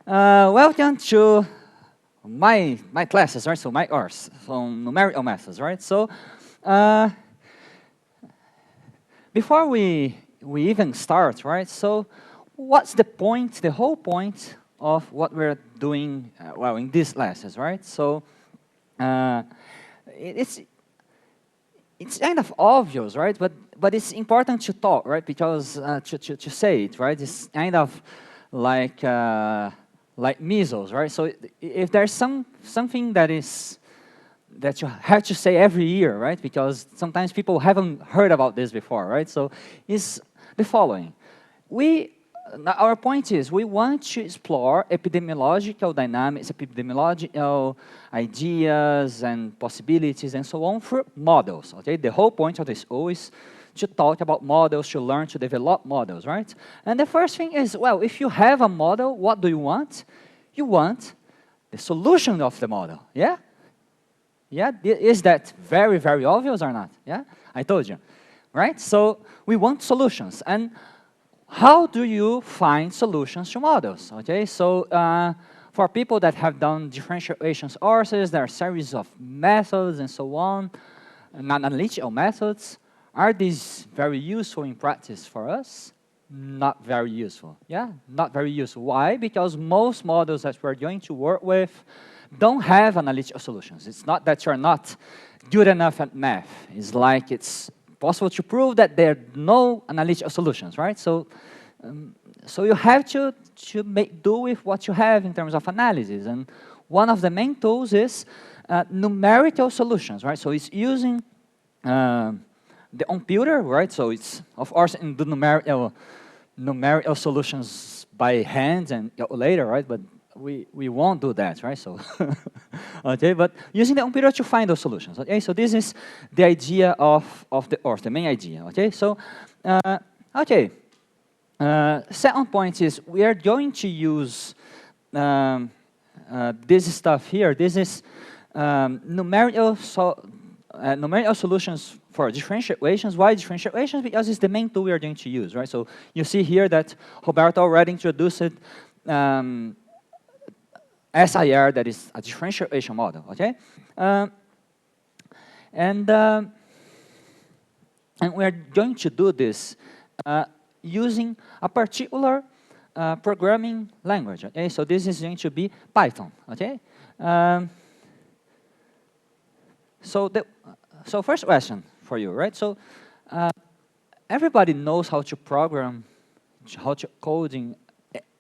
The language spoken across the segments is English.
Welcome to my classes, right? So my course from numerical methods, right? So before we even start, right? So what's the point? The whole point of what we're doing, well, in these classes, right? So it's kind of obvious, right? But it's important to talk, right? Because to say it, right? It's kind of like measles, right? So if there's something that you have to say every year, right? Because sometimes people haven't heard about this before, right? So it's the following: our point is we want to explore epidemiological dynamics, epidemiological ideas and possibilities and so on through models, okay? The whole point of this is always to talk about models, to learn to develop models, right? And the first thing is, well, if you have a model, what do you want? You want the solution of the model, yeah? Yeah, is that very, very obvious or not? Yeah, I told you, right? So we want solutions. And how do you find solutions to models? Okay, so for people that have done differentiation courses, there are a series of methods and so on, analytical methods. Are these very useful in practice for us? Not very useful. Yeah, not very useful. Why? Because most models that we're going to work with don't have analytical solutions. It's not that you're not good enough at math. It's like it's possible to prove that there are no analytical solutions, right? So, so you have to make do with what you have in terms of analysis. And one of the main tools is numerical solutions, right? So it's using the computer, right? So it's, of course, in the numerical solutions by hand and calculator, right? But we won't do that, right? So, okay, but using the computer to find those solutions, okay? So this is the idea of the course, the main idea, okay? So, okay, second point is we are going to use this stuff here. This is numerical solutions for differential equations. Why differential equations? Because it's the main tool we are going to use, right? So you see here that Roberto already introduced it, SIR, that is a differential equation model, okay? And we're going to do this using a particular programming language, okay? So this is going to be Python, okay? So first question for you, right? So everybody knows how to program, how to code in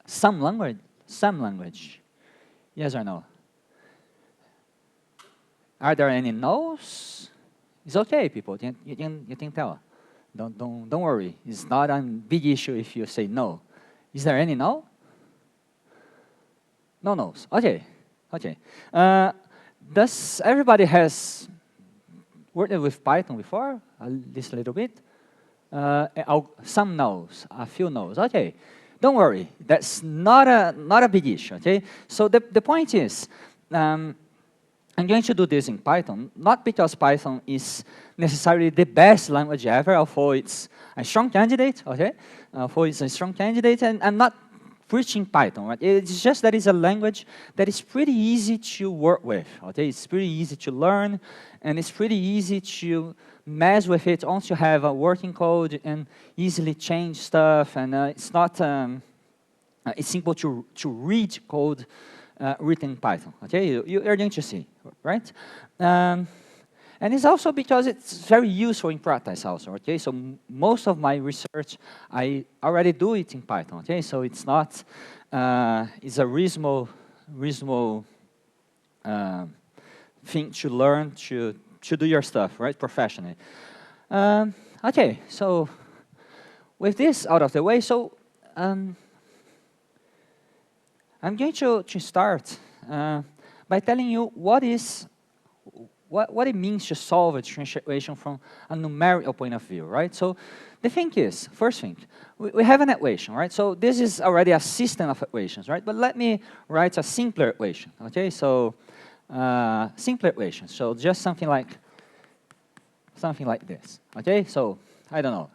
some language. Yes or no? Are there any no's? It's okay, people. You can tell. Don't worry. It's not a big issue if you say no. Is there any no? No no's. Okay. Okay. Does everybody has worked with Python before? At least a little bit. Some no's. A few no's. Okay. Don't worry, that's not a big issue, okay? So the point is, I'm going to do this in Python, not because Python is necessarily the best language ever, although it's a strong candidate, okay? Although it's a strong candidate, and I'm not preaching Python, right? It's just that it's a language that is pretty easy to work with, okay? It's pretty easy to learn, and it's pretty easy to mess with it once you have a working code and easily change stuff, and it's not, it's simple to read code written in Python, okay? You're going to see, right? And it's also because it's very useful in practice also, okay? So most of my research, I already do it in Python, okay? So it's not, it's a reasonable thing to learn to do your stuff, right, professionally. Okay, so with this out of the way, so I'm going to start by telling you what it means to solve a differential equation from a numerical point of view, right? So the thing is, first thing, we have an equation, right? So this is already a system of equations, right? But let me write a simpler equation, okay? So simpler equation, so just something like this, okay? So I don't know,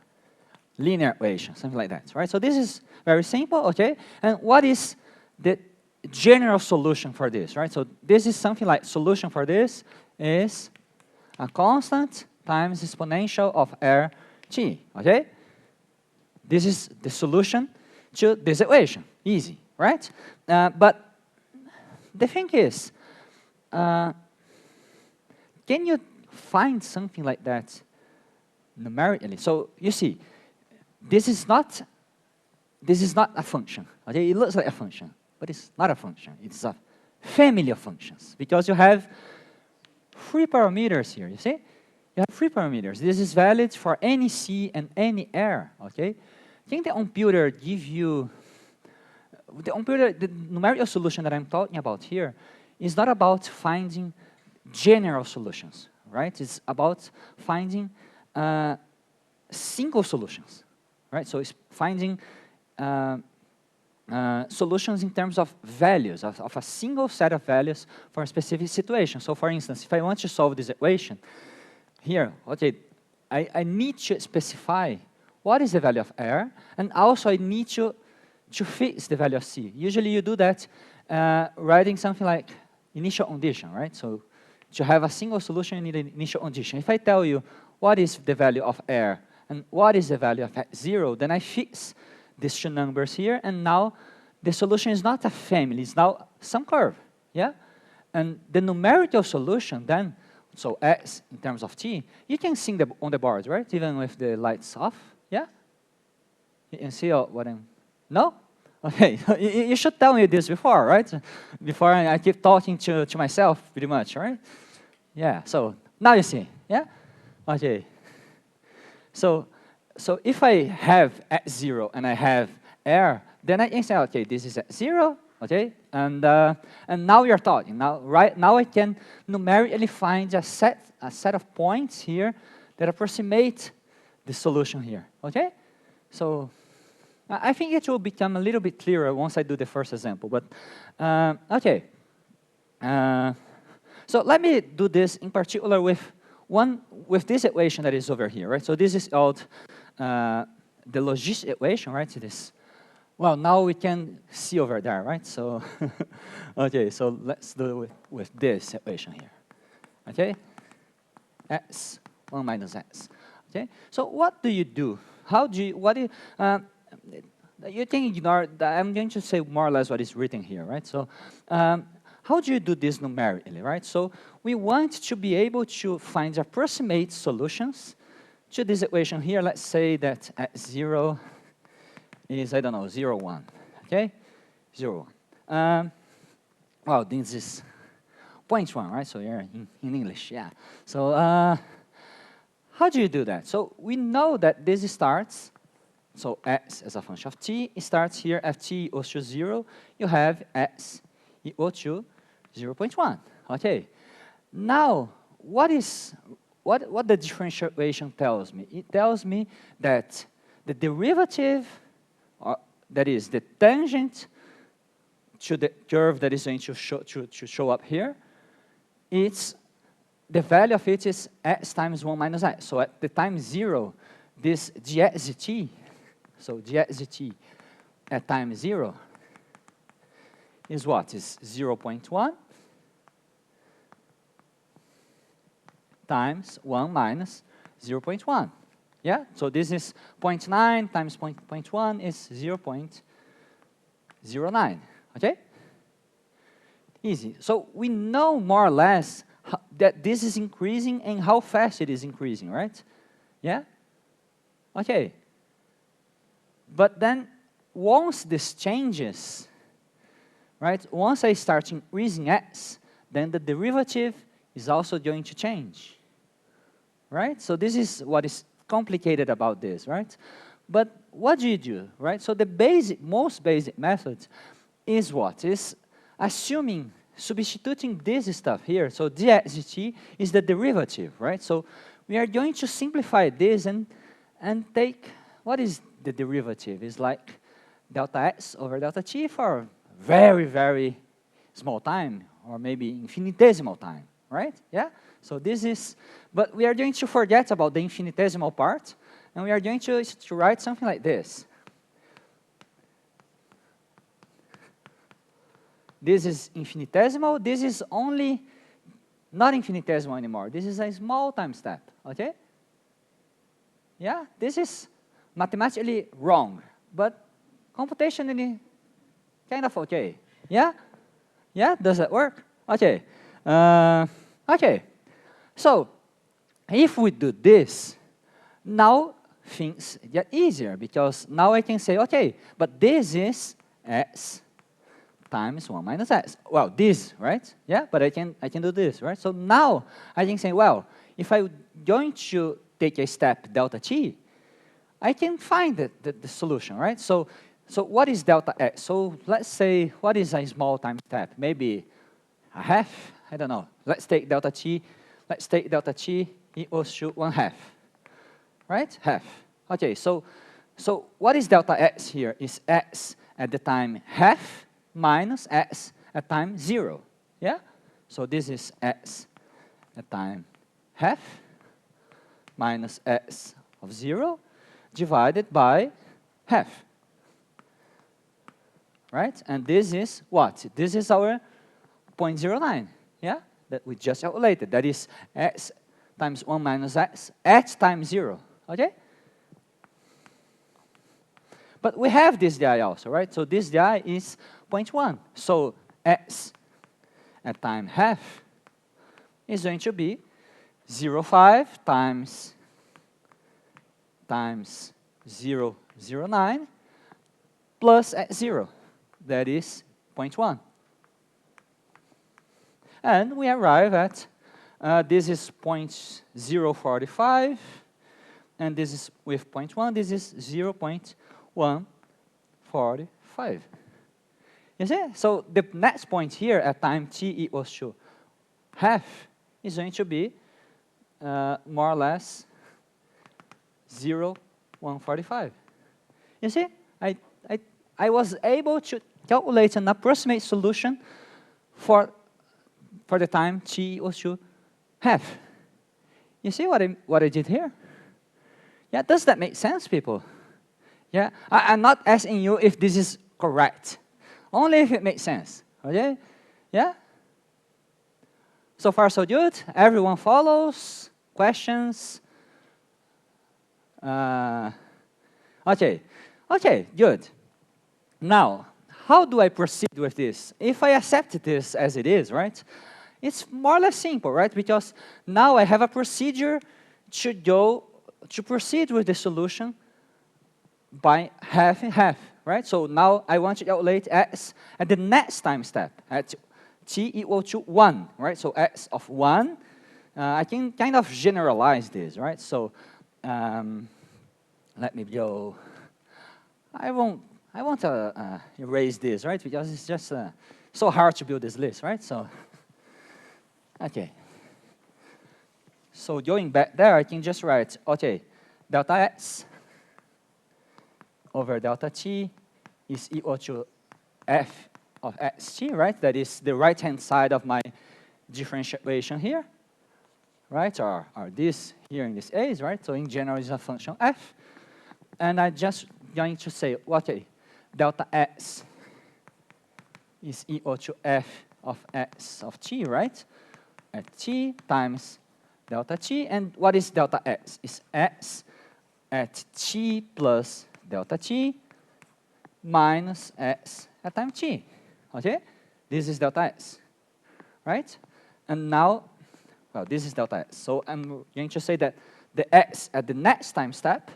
linear equation, something like that, right? So this is very simple, okay? And what is the general solution for this, right? So this is something like solution for this is a constant times exponential of RT, okay? This is the solution to this equation, easy, right? But the thing is, can you find something like that numerically? So you see, this is not a function, okay? It looks like a function, but it's not a function. It's a family of functions because you have 3 parameters here, you see? You have 3 parameters. This is valid for any C and any R, okay? Can the computer give you, the numerical solution that I'm talking about here is not about finding general solutions, right? It's about finding single solutions, right? So it's finding solutions in terms of values, of a single set of values for a specific situation. So for instance, if I want to solve this equation, here, okay, I need to specify what is the value of R, and also I need to fix the value of C. Usually you do that writing something like initial condition, right? So to have a single solution, you need an initial condition. If I tell you what is the value of R and what is the value of X0, then I fix these 2 numbers here, and now the solution is not a family, it's now some curve, yeah? And the numerical solution then, so X in terms of T, you can see on the board, right? Even with the lights off, yeah? You can see what I'm, no? Okay, you should tell me this before, right? Before I keep talking to myself pretty much, right? Yeah, so now you see, yeah? Okay. So if I have X0 and I have R, then I can say, okay, this is X0, okay? And now you're talking. Now I can numerically find a set of points here that approximate the solution here, okay? So I think it will become a little bit clearer once I do the first example, but okay. So let me do this in particular with this equation that is over here, right? So this is called the logistic equation, right? So this, well, now we can see over there, right? So, okay, so let's do it with this equation here, okay? X, 1 minus x, okay? So what do you do? You can ignore that. I'm going to say more or less what is written here, right? So how do you do this numerically, right? So we want to be able to find approximate solutions to this equation here. Let's say that X0 is, I don't know, 0, 1, okay? 0, 1. Well, this is 0.1, right? So you're in English, yeah. So how do you do that? So we know that this starts, so x as a function of t, it starts here at t equals to 0. You have x equal to 0.1, okay? Now, what the differential equation tells me? It tells me that the derivative, that is the tangent to the curve that is going to show up here, the value of it is x times 1 minus x. So at the time 0, this dxdt, so dxdt at time 0 is what? Is 0.1 times 1 minus 0.1. Yeah? So this is 0.9 times 0.1 is 0.09. Okay? Easy. So we know more or less that this is increasing and how fast it is increasing, right? Yeah? Okay. But then once this changes, right, once I start increasing x, then the derivative is also going to change, right? So this is what is complicated about this, right? But what do you do, right? So the most basic method is what? Is assuming, substituting this stuff here. So dxdt is the derivative, right? So we are going to simplify this and take, what is the derivative? It's like delta x over delta t for very, very small time, or maybe infinitesimal time, right? Yeah? So this is, but we are going to forget about the infinitesimal part, and we are going to write something like this. this is infinitesimal. This is only not infinitesimal anymore. This is a small time step, okay? Yeah, this is mathematically wrong, but computationally kind of okay. Yeah? Yeah, does that work? Okay. Okay. So, if we do this, now things get easier, because now I can say, okay, but this is x times 1 minus x. Well, this, right? Yeah, but I can do this, right? So now I can say, well, if I'm going to take a step delta t, I can find the solution, right? So what is delta x? So let's say, what is a small time step? Maybe a half? I don't know. Let's take delta t. Let's take delta t equals to 1/2, right? Half. Okay, so what is delta x here? Is x at the time half minus x at time 0, yeah? So this is x at time half minus x of 0 divided by half, right? And this is what? This is our 0.09, yeah? That we just calculated. That is x times 1 minus x at time 0, okay? But we have this di also, right? So this di is 0.1. So x at time half is going to be 0.5 times 0.09 plus at 0. That is 0.1. And we arrive at, this is 0.045, and this is with 0.1, this is 0.145. You see? So the next point here at time t equals to half is going to be more or less 0.145. You see? I was able to calculate an approximate solution for the time t equals to half. You see what I did here? Yeah, does that make sense, people? Yeah, I'm not asking you if this is correct, only if it makes sense, okay? Yeah? So far, so good? Everyone follows? Questions? Okay, good. Now, how do I proceed with this? If I accept this as it is, right? It's more or less simple, right? Because now I have a procedure to proceed with the solution by half and half, right? So now I want to calculate x at the next time step, at t equal to 1, right? So x of 1, I can kind of generalize this, right? So let me go. I won't erase this, right? Because it's just so hard to build this list, right? So, okay. So going back there, I can just write, okay, delta x over delta t is equal to f of xt, right? That is the right-hand side of my differential equation here, right? Or this here in this case, right? So in general, it's a function f. And I'm just going to say, okay, delta x is equal to f of x of t, right? At t times delta t. And what is delta x? It's x at t plus delta t minus x at time t, okay? This is delta x, right? And now, well, this is delta x. So I'm going to say that the x at the next time step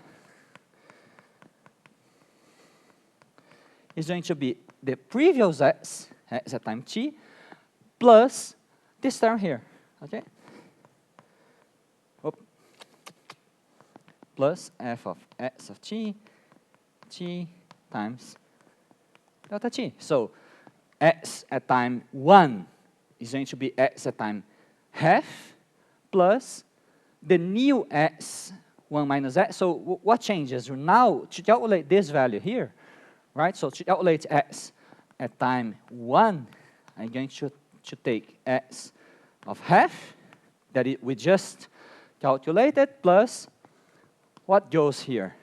is going to be the previous x at time t, plus this term here, okay? Oop. Plus f of x of t times delta t. So x at time 1 is going to be x at time half, plus the new x, 1 minus x. So what changes? Now, to calculate this value here, right? So to calculate x at time 1, I'm going to take x of half, that we just calculated, plus what goes here?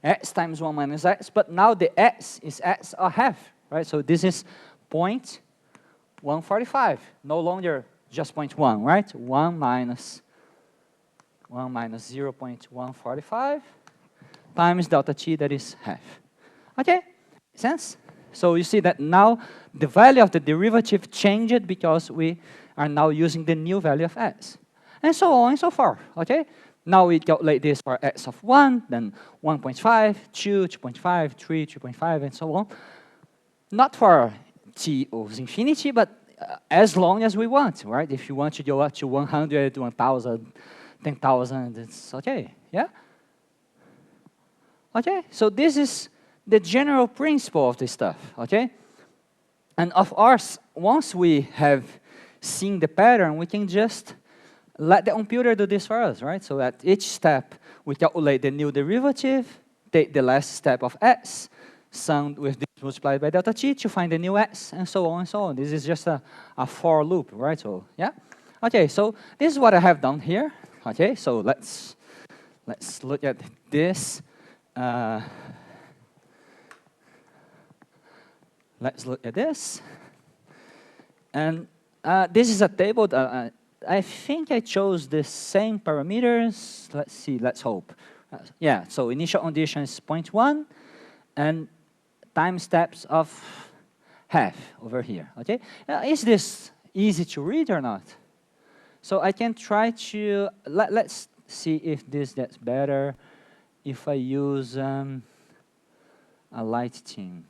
X times 1 minus x, but now the x is x of half, right? So this is 0.1 145, no longer just 0.1, right? 1 minus 0.145 times delta t, that is half. Okay, sense? So you see that now the value of the derivative changed because we are now using the new value of s. And so on and so forth, okay? Now we calculate this for s of 1, then 1.5, 2, 2.5, 3, 3.5, and so on. Not for t of infinity, but as long as we want, right? If you want to go up to 100, 1,000, 10,000, it's okay, yeah? Okay, so this is the general principle of this stuff, okay? And of course, once we have seen the pattern, we can just let the computer do this for us, right? So at each step, we calculate the new derivative, take the last step of s, sum with this multiplied by delta t to find the new s, and so on and so on. This is just a for loop, right? So, yeah? Okay, so this is what I have done here. Okay, so let's look at this. Let's look at this. And this is a table that I think I chose the same parameters. Let's see, let's hope. Yeah, so initial condition is 0.1 and time steps of half over here, okay? Is this easy to read or not? So I can try to, let's see if this gets better if I use a light thing.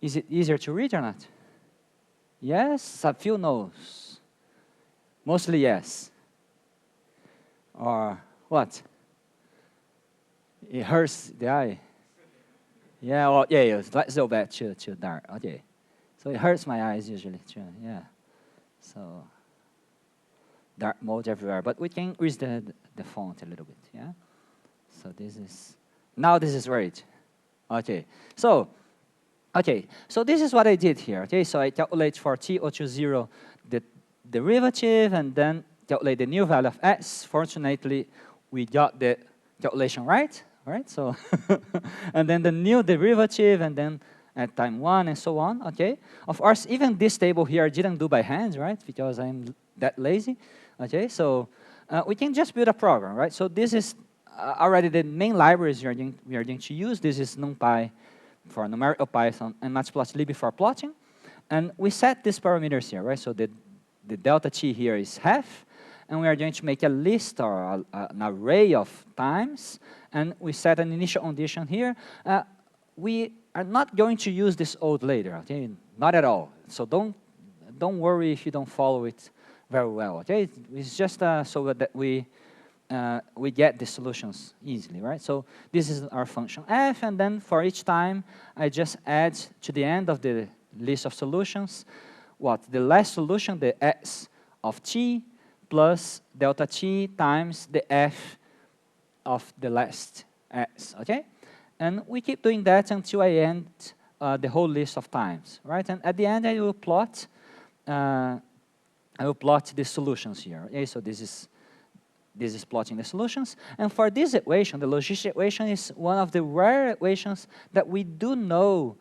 Is it easier to read or not? Yes, a few no's. Mostly yes. Or what? It hurts the eye. Yeah, well, yeah, let's go back to dark. Okay. So it hurts my eyes usually too, yeah. So dark mode everywhere, but we can raise the font a little bit, yeah? So this is, now this is right. Okay, so this is what I did here, okay? So I calculate for t equal to 0 the derivative and then calculate the new value of s. Fortunately, we got the calculation right? So, and then the new derivative and then at time 1 and so on, okay? Of course, even this table here I didn't do by hand, right? Because I'm that lazy, okay? So we can just build a program, right? So this is already the main libraries we are going to use. This is NumPy for numerical Python and Matplotlib for plotting. And we set these parameters here, right? So the delta t here is half, and we are going to make a list or an array of times, and we set an initial condition here. We are not going to use this old later, okay? Not at all. So don't worry if you don't follow it very well, okay? It's just so that we get the solutions easily, right? So this is our function f, and then for each time, I just add to the end of the list of solutions, what? The last solution, the s of t, plus delta t times the f of the last s, okay? And we keep doing that until I end the whole list of times, right? And at the end, I will plot the solutions here, okay? So this is plotting the solutions. And for this equation, the logistic equation is one of the rare equations that we do know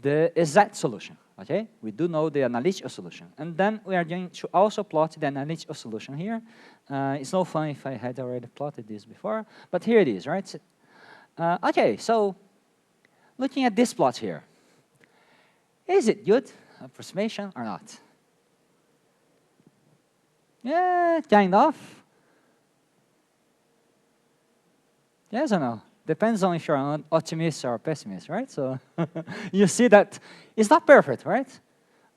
the exact solution, okay? We do know the analytical solution. And then we are going to also plot the analytical solution here. It's no fun if I had already plotted this before, but here it is, right? Okay, so looking at this plot here, is it good approximation or not? Yeah, kind of. Yes or no? Depends on if you're an optimist or a pessimist, right? So you see that it's not perfect, right?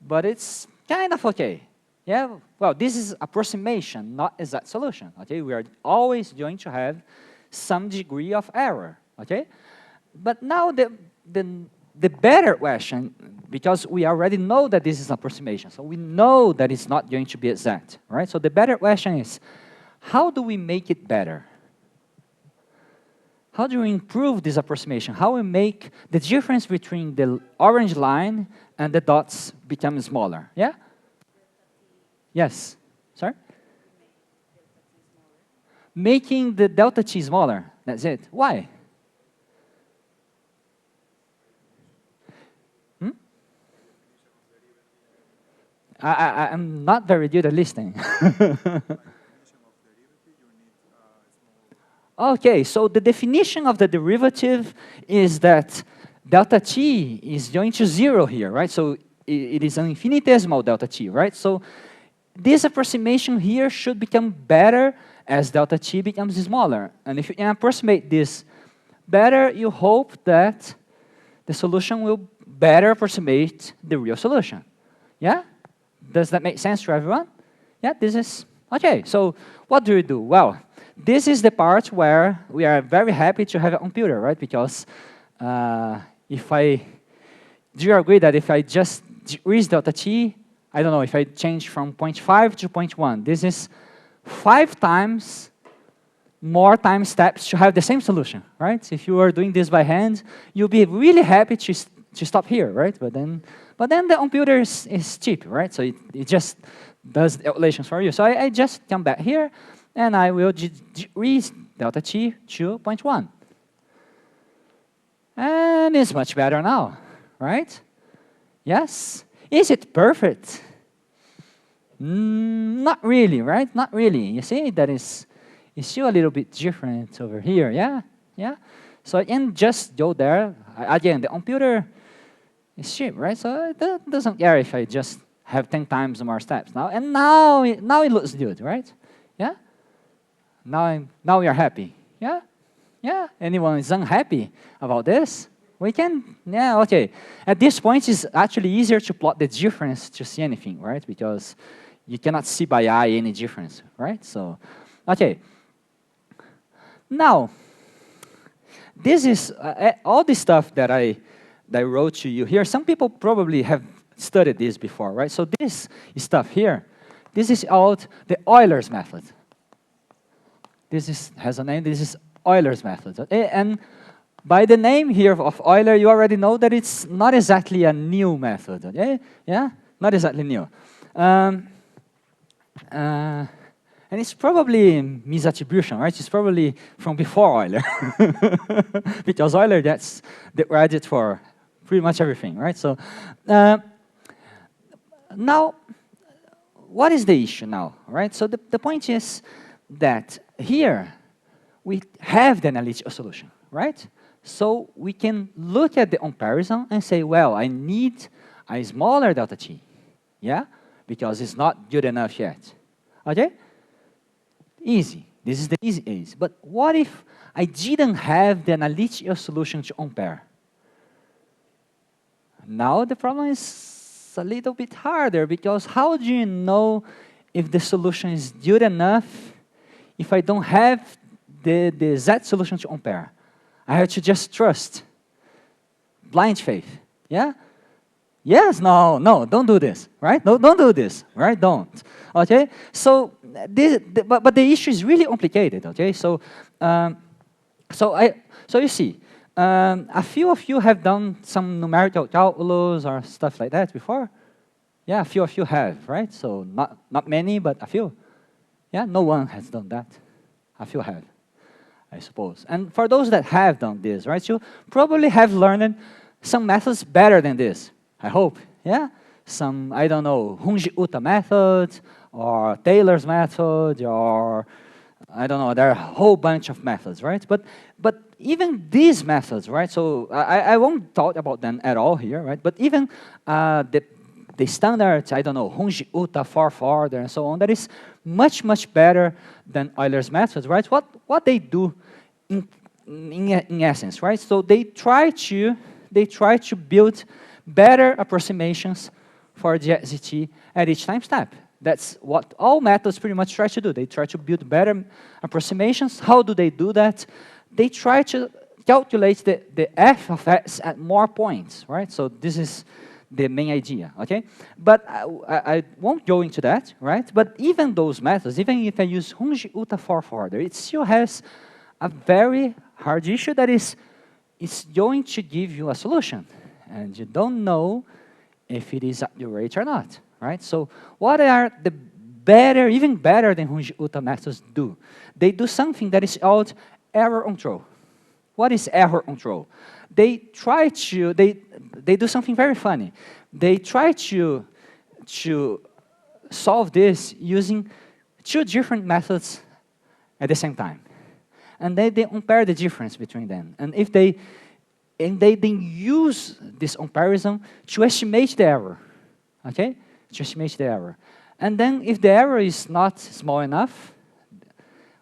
But it's kind of okay. Yeah, well, this is approximation, not exact solution, okay? We are always going to have some degree of error, okay? But now the better question, because we already know that this is approximation, so we know that it's not going to be exact, right? So the better question is, how do we make it better? How do we improve this approximation? How we make the difference between the orange line and the dots become smaller? Yeah? Yes. Sorry? Making the delta t smaller. That's it. Why? I'm not very good at listening. Okay, so the definition of the derivative is that delta t is going to 0 here, right? So it is an infinitesimal delta t, right? So this approximation here should become better as delta t becomes smaller. And if you can approximate this better, you hope that the solution will better approximate the real solution. Yeah? Does that make sense to everyone? Yeah, this is, okay, so what do we do? Well, this is the part where we are very happy to have a computer, right? Because do you agree that if I just decrease delta t, I don't know, if I change from 0.5 to 0.1, this is 5 times more time steps to have the same solution, right? If you are doing this by hand, you'll be really happy to stop here, right? But then the computer is cheap, right? So it just does the calculations for you. So I just come back here, and I will decrease delta t to 0.1. And it's much better now, right? Yes? Is it perfect? Not really, right? Not really. You see, that is still a little bit different over here, yeah? Yeah? So I can just go there. Again, the computer is cheap, right? So it doesn't care if I just have 10 times more steps now. And now it looks good, right? Yeah? Now we are happy. Yeah? Yeah? Anyone is unhappy about this? We can, yeah, okay. At this point, it's actually easier to plot the difference to see anything, right? Because you cannot see by eye any difference, right? So, okay. Now, this is all the stuff that I wrote to you here. Some people probably have studied this before, right? So this stuff here, this is called the Euler's method. This has a name. This is Euler's method. And by the name here of Euler, you already know that it's not exactly a new method. Okay? Yeah, not exactly new. And it's probably misattribution, right? It's probably from before Euler. Because Euler, that's the graduate for pretty much everything, right? So now, what is the issue now, right? So the point is that here we have the analytical solution, right? So we can look at the comparison and say, well, I need a smaller delta t, yeah? Because it's not good enough yet, okay? Easy. This is the easy case. But what if I didn't have the analytical solution to compare? Now the problem is a little bit harder, because how do you know if the solution is good enough if I don't have the exact solution to compare? I have to just trust. Blind faith. Yeah? Yes, no, don't do this, right? No, don't do this, right? Don't. Okay? So, but the issue is really complicated, okay? So, so you see, a few of you have done some numerical calculus or stuff like that before? Yeah, a few of you have, right? So not many, but a few. Yeah, no one has done that. A few have, I suppose. And for those that have done this, right, you probably have learned some methods better than this, I hope, yeah? Some, I don't know, Runge-Utta method, or Taylor's method, or, I don't know, there are a whole bunch of methods, right? But even these methods, right, so I won't talk about them at all here, right? But even the standards, I don't know, Runge-Utta, FAIFR, and so on, that is much, much better than Euler's methods, right? What they do in essence, right? So they try to build better approximations for the XZT at each time step. That's what all methods pretty much try to do. They try to build better approximations. How do they do that? They try to calculate the f of x at more points, right? So this is the main idea, okay? But I won't go into that, right? But even those methods, even if I use Runge-Utta FAIFR, it still has a very hard issue that is, it's going to give you a solution, and you don't know if it is accurate or not, right? So what are the better, even better than Runge-Utta methods do? They do something that is called error control. What is error control? They try to, they do something very funny. They try to solve this using 2 different methods at the same time. And they compare the difference between them. And if they then use this comparison to estimate the error, okay? To estimate the error. And then if the error is not small enough,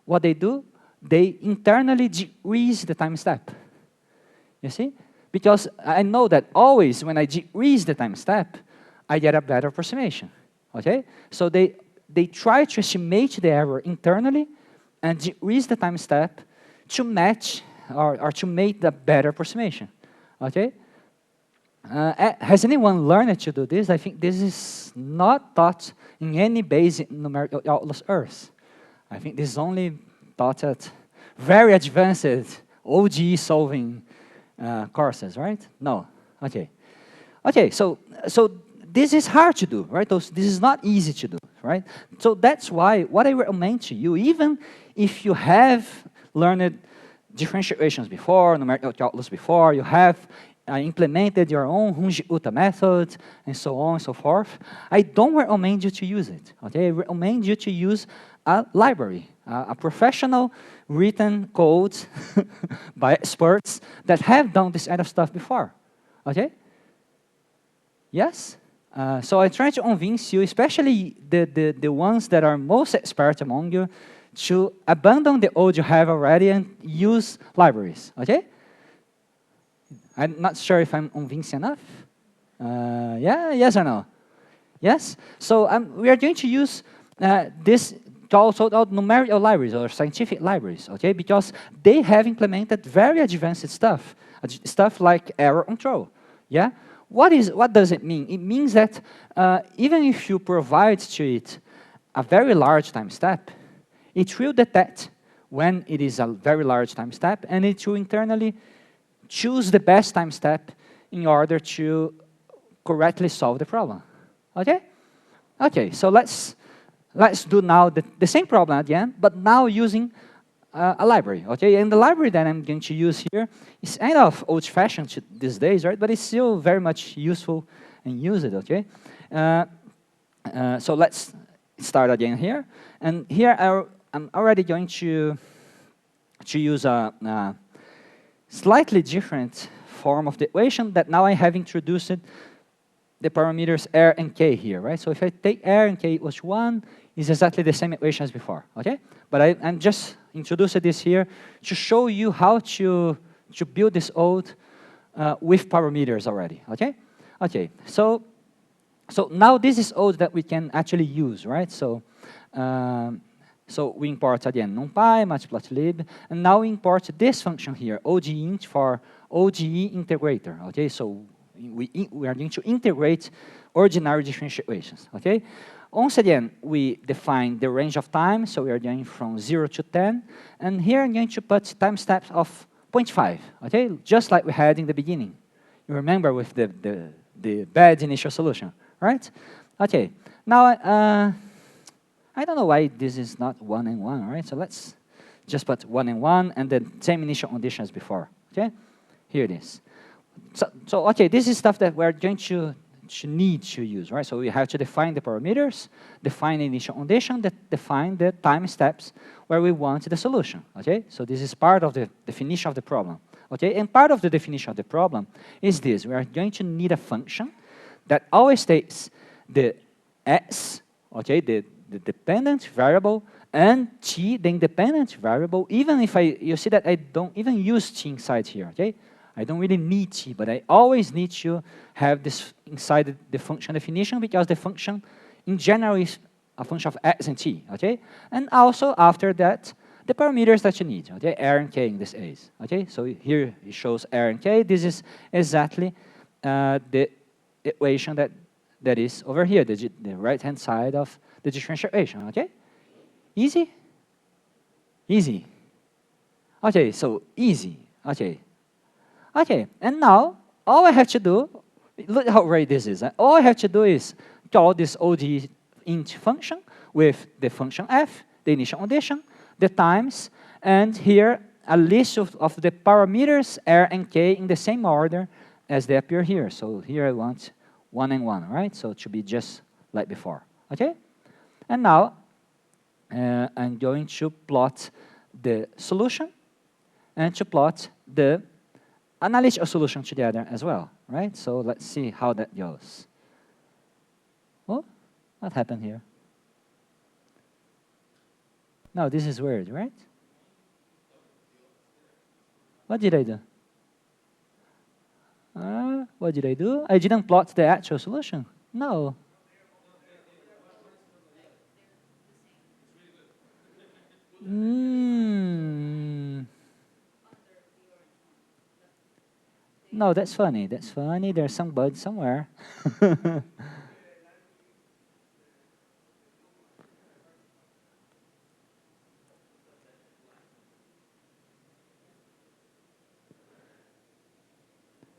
what they do, they internally decrease the time step. You see? Because I know that always when I decrease the time step, I get a better approximation, okay? So they try to estimate the error internally and decrease the time step to match or to make the better approximation, okay? Has anyone learned to do this? I think this is not taught in any basic numerical calculus Earth. I think this is only taught at very advanced OGE solving courses, right? No, okay. Okay, so this is hard to do, right? This is not easy to do, right? So that's why what I recommend to you, even if you have learned differential equations before, numerical calculus before, you have implemented your own Runge-Kutta method, and so on and so forth, I don't recommend you to use it, okay? I recommend you to use a library, a professional written code by experts that have done this kind of stuff before, okay? Yes? So I try to convince you, especially the ones that are most expert among you, to abandon the old you have already and use libraries, okay? I'm not sure if I'm convincing enough. Yeah, yes or no? Yes? So we are going to use this so-called numerical libraries or scientific libraries, okay? Because they have implemented very advanced stuff, stuff like error control, yeah? What does it mean? It means that even if you provide to it a very large time step, it will detect when it is a very large time step, and it will internally choose the best time step in order to correctly solve the problem. Okay? Okay, so let's do now the same problem again, but now using a library, okay? And the library that I'm going to use here is kind of old-fashioned these days, right? But it's still very much useful and use it, okay? So let's start again here. And here I'm already going to use a slightly different form of the equation that now I have introduced the parameters R and K here, right? So if I take R and K equals 1, it's exactly the same equation as before, okay? But I'm just introducing this here to show you how to build this code with parameters already, okay? Okay, so now this is code that we can actually use, right? So we import again numpy, matplotlib, and now we import this function here, OGEINT for OGE integrator, okay? So we are going to integrate ordinary differential equations, okay? Once again, we define the range of time, so we are going from 0 to 10, and here I'm going to put time steps of 0.5, okay? Just like we had in the beginning. You remember with the bad initial solution, right? Okay, now I don't know why this is not 1 and 1, right? So let's just put 1 and 1 and the same initial condition as before, okay? Here it is. So okay, this is stuff that we're going to need to use, right? So we have to define the parameters, define the initial condition, define the time steps where we want the solution, okay? So this is part of the definition of the problem, okay? And part of the definition of the problem is this. We are going to need a function that always takes the x, okay, the dependent variable, and t, the independent variable, even if you see that I don't even use t inside here, okay? I don't really need t, but I always need to have this inside the function definition because the function in general is a function of x and t, okay? And also after that, the parameters that you need, okay? R and k in this case, okay? So here it shows R and k. This is exactly the equation that is over here, the right-hand side of the differential equation, okay? Easy? Easy. Okay, so easy, okay. Okay, and now all I have to do, look how great this is. All I have to do is call this OGEINT function with the function f, the initial condition, the times, and here a list of the parameters R and K in the same order as they appear here. So here I want 1 and 1, right? So it should be just like before, okay? And now, I'm going to plot the solution and to plot the analytical solution together as well, right? So let's see how that goes. Oh, what happened here? No, this is weird, right? What did I do? What did I do? I didn't plot the actual solution. No. No, that's funny. That's funny. There's some bug somewhere.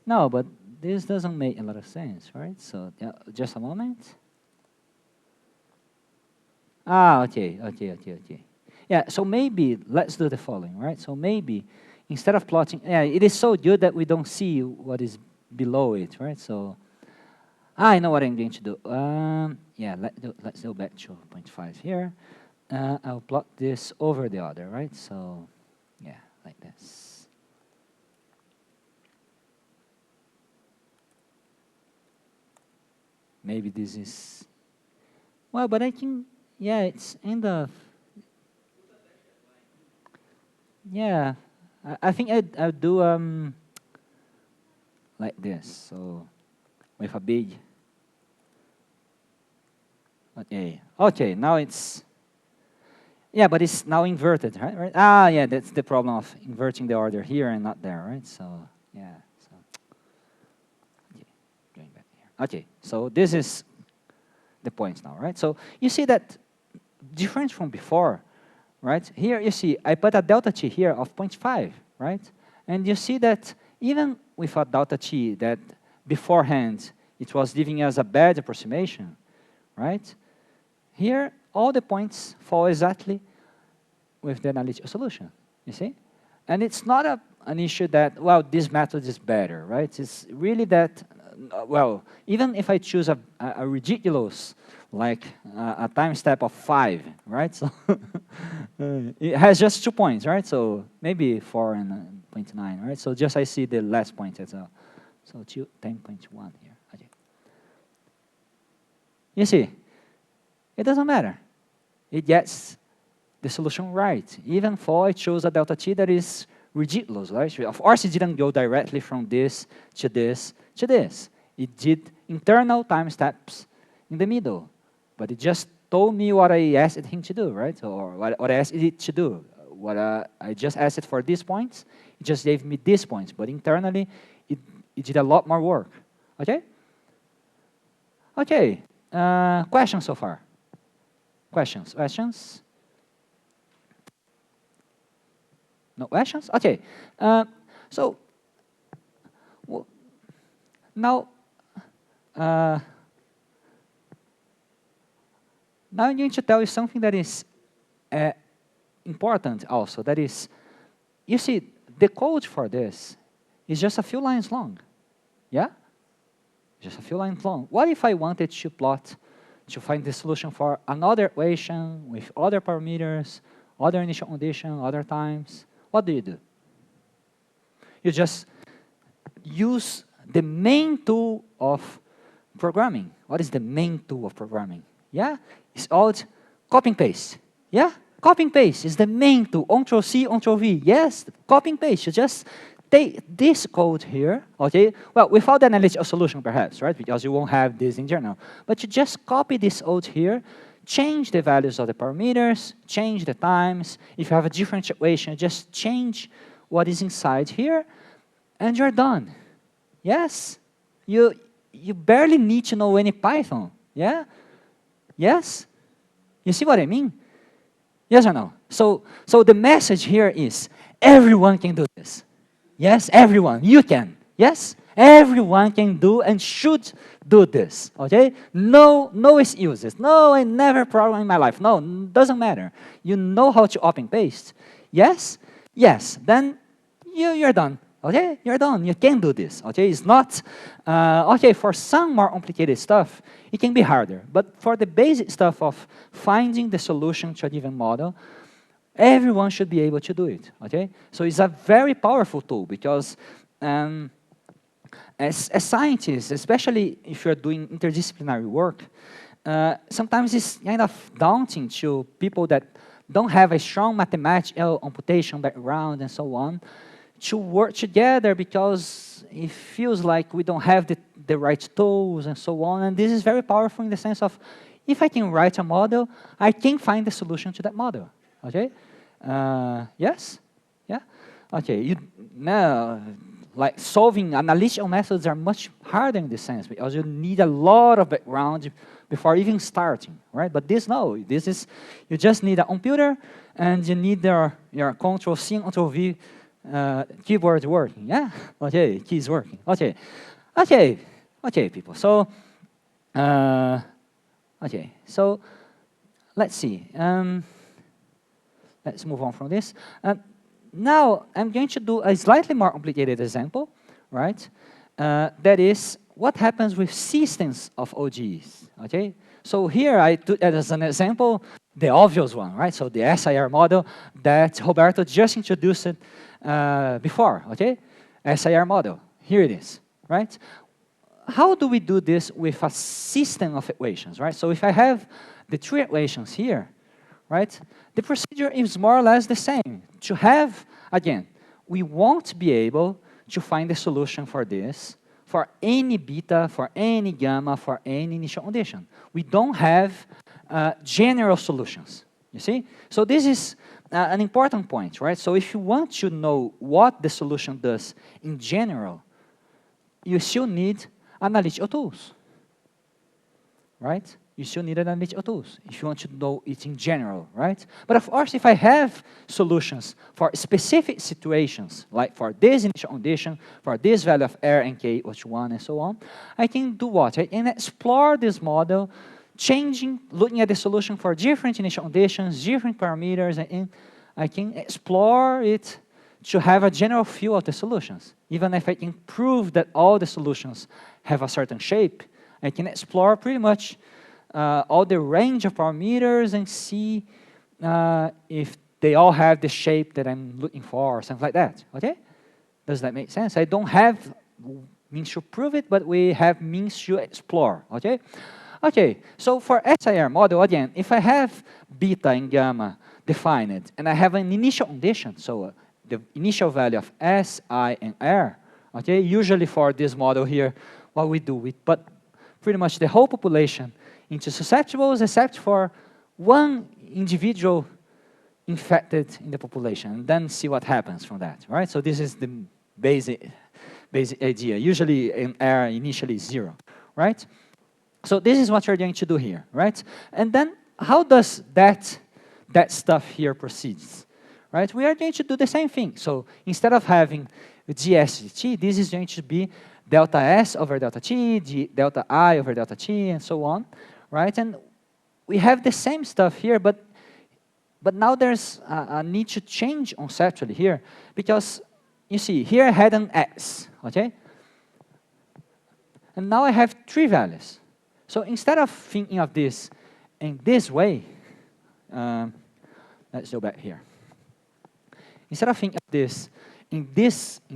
No, but this doesn't make a lot of sense, right? So yeah, just a moment. Okay. Yeah, so maybe let's do the following, right? So maybe instead of plotting, yeah, it is so good that we don't see what is below it, right? So I know what I'm going to do. Yeah, let's go back to 0.5 here. I'll plot this over the other, right? So yeah, like this. Maybe this is, well, but I can, yeah, it's end of, yeah, I think I'll do like this, so with a big, okay, now it's, yeah, but it's now inverted, right? Yeah, that's the problem of inverting the order here and not there, right? So, yeah, so, okay, going back here. Okay, so this is the points now, right? So you see that different from before, right? Here you see I put a delta t here of 0.5, right? And you see that even with a delta t that beforehand it was giving us a bad approximation, right? Here all the points fall exactly with the analytical solution, you see? And it's not an issue that, well, this method is better, right? It's really that, well, even if I choose a ridiculous, like a time step of 5, right? So it has just 2 points, right? So maybe 4 and 0.9, right? So just I see the last point as well. So 10.1 here. Okay. You see, it doesn't matter. It gets the solution right. Even for I chose a delta t that is ridiculous, right? Of course, it didn't go directly from this to this to this. It did internal time steps in the middle, but it just told me what I asked him to do, right? Or what I asked it to do. What I just asked it for these points, it just gave me these points, but internally, it did a lot more work, okay? Okay, questions so far? Questions? No questions? Okay. So now, now I'm going to tell you something that is important also. That is, you see, the code for this is just a few lines long. Yeah? Just a few lines long. What if I wanted to plot, to find the solution for another equation with other parameters, other initial condition, other times? What do? You just use the main tool of programming. What is the main tool of programming? Yeah? It's called copy and paste. Yeah? Copy and paste is the main tool. Ctrl-C, Ctrl-V. Yes, copy and paste. You just take this code here, okay? Well, without the analytical solution perhaps, right? Because you won't have this in general. But you just copy this code here, change the values of the parameters, change the times. If you have a different equation, just change what is inside here, and you're done. Yes? You barely need to know any Python. Yeah? Yes? You see what I mean? Yes or no? So the message here is, everyone can do this. Yes, everyone. You can. Yes? Everyone can do and should do this, okay? No excuses. No, I never programmed in my life. No, doesn't matter. You know how to copy and paste. Yes? Yes. Then you're done. Okay, you're done. You can do this. Okay, it's not, okay, for some more complicated stuff, it can be harder. But for the basic stuff of finding the solution to a given model, everyone should be able to do it. Okay, so it's a very powerful tool because as scientists, especially if you're doing interdisciplinary work, sometimes it's kind of daunting to people that don't have a strong mathematical computation background and so on, to work together because it feels like we don't have the right tools and so on. And this is very powerful in the sense of, if I can write a model, I can find the solution to that model. Okay? Yes? Yeah? Okay, like solving analytical methods are much harder in this sense because you need a lot of background before even starting, right? But this, no, this is, you just need a computer and you need your Control-C and Control-V keyboard working, yeah? Okay, keys working, okay. Okay, people, so, okay, so let's see. Let's move on from this. Now, I'm going to do a slightly more complicated example, right? That is, what happens with systems of OGEs, okay? So here, I took as an example, the obvious one, right? So the SAIR model that Roberto just introduced before, okay? SAIR model, here it is, right? How do we do this with a system of equations, right? So if I have the three equations here, right? The procedure is more or less the same. To have, again, we won't be able to find a solution for this, for any beta, for any gamma, for any initial condition. We don't have general solutions, you see? So this is an important point, right? So if you want to know what the solution does in general, you still need analytical tools, right? You still need analytical tools if you want to know it in general, right? But of course, if I have solutions for specific situations, like for this initial condition, for this value of R and K equals to 1 and so on, I can do what? I can explore this model, looking at the solution for different initial conditions, different parameters, and I can explore it to have a general feel of the solutions. Even if I can prove that all the solutions have a certain shape, I can explore pretty much all the range of parameters and see if they all have the shape that I'm looking for or something like that, okay? Does that make sense? I don't have means to prove it, but we have means to explore, okay? Okay, so for SAIR model, again, if I have beta and gamma defined, and I have an initial condition, so the initial value of S, I, and R, okay? Usually for this model here, what we do, we put pretty much the whole population into susceptibles, except for one individual infected in the population, and then see what happens from that, right? So this is the basic idea. Usually in R initially 0, right? So this is what you're going to do here, right? And then how does that stuff here proceeds, right? We are going to do the same thing. So instead of having dsdt, this is going to be delta S over delta T, delta I over delta T, and so on, right? And we have the same stuff here, but now there's a need to change conceptually here, because you see, here I had an X, okay? And now I have 3 values. So instead of thinking of this in this way, let's go back here. Instead of thinking of this in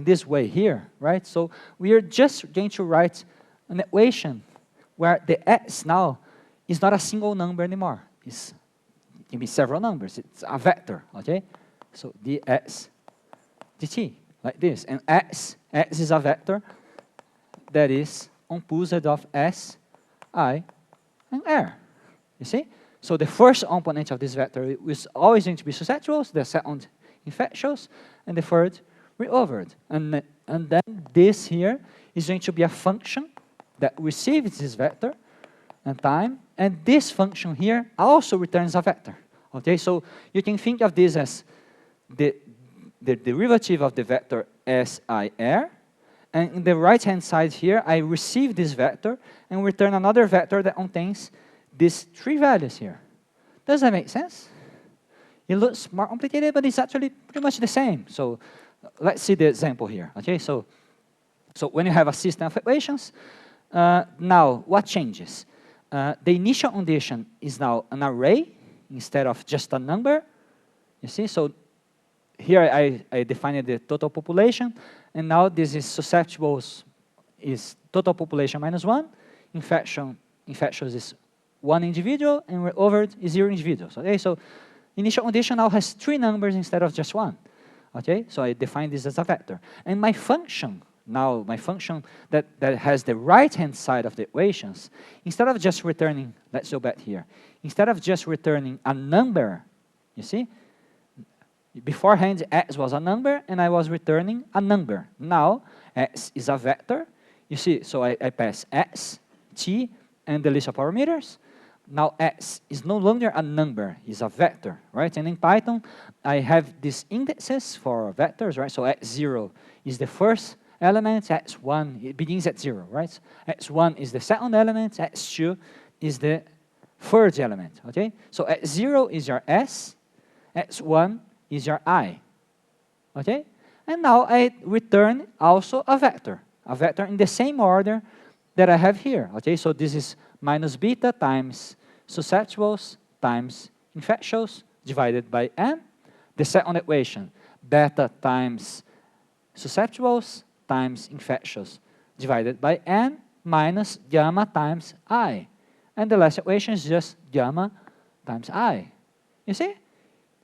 this way here, right? So we are just going to write an equation where the X now is not a single number anymore. It can be several numbers. It's a vector, okay? So dx dt, like this. And X is a vector that is composed of S, I, and R. You see? So the first component of this vector is always going to be susceptibles, the second infectious, and the third recovered. And then this here is going to be a function that receives this vector and time, and this function here also returns a vector. Okay, so you can think of this as the derivative of the vector SIR, and in the right-hand side here, I receive this vector and return another vector that contains these 3 values here. Does that make sense? It looks more complicated, but it's actually pretty much the same. So let's see the example here, okay? So when you have a system of equations, now what changes? The initial condition is now an array instead of just a number, you see? So here I defined the total population, and now this is susceptibles is total population minus 1, infectious is 1 individual, and overt is 0 individuals, okay? So initial condition now has 3 numbers instead of just 1, okay? So I define this as a vector. And my function, now my function that has the right-hand side of the equations, instead of just returning, let's go back here, instead of just returning a number, you see, beforehand x was a number and I was returning a number. Now x is a vector, you see, so I pass x, t, and the list of parameters. Now x is no longer a number, it's a vector, right? And in Python, I have these indexes for vectors, right? So x0 is the first element, x1, it begins at 0, right? x1 is the second element, x2 is the third element, okay? So x0 is your s, x1 is your I, okay? And now I return also a vector in the same order that I have here, okay? So this is minus beta times susceptibles times infectious divided by n. The second equation, beta times susceptibles times infectious divided by n minus gamma times I. And the last equation is just gamma times I. You see?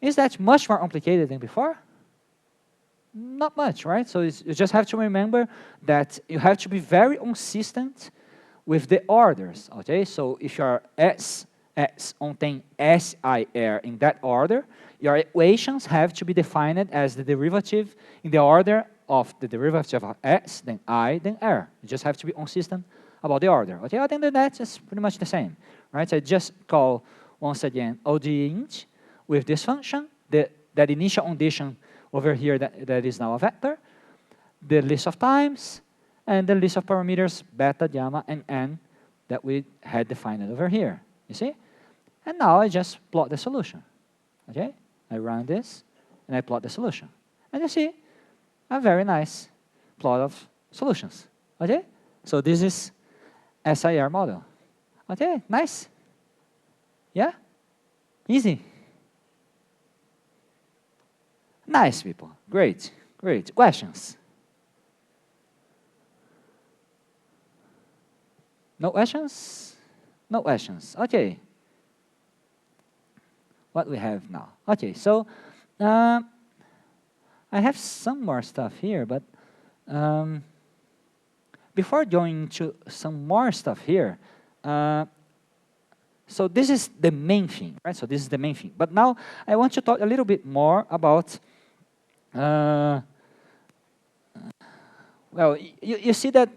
Is that much more complicated than before? Not much, right? So you just have to remember that you have to be very consistent with the orders, okay? So if your S contain SIR in that order, your equations have to be defined as the derivative in the order of the derivative of S, then I, then R. You just have to be consistent about the order, okay? Other than that, it's pretty much the same, right? So I just call, once again, ODEInt with this function, that initial condition over here that is now a vector, the list of times, and the list of parameters beta, gamma, and n that we had defined over here, you see? And now I just plot the solution, okay? I run this, and I plot the solution. And you see a very nice plot of solutions, okay? So this is SIR model, okay? Nice? Yeah? Easy? Nice, people. Great, great. Questions? No questions? No questions. Okay. What we have now? Okay, so I have some more stuff here, but before going to some more stuff here, so this is the main thing, right? So this is the main thing. But now I want to talk a little bit more about well, you see that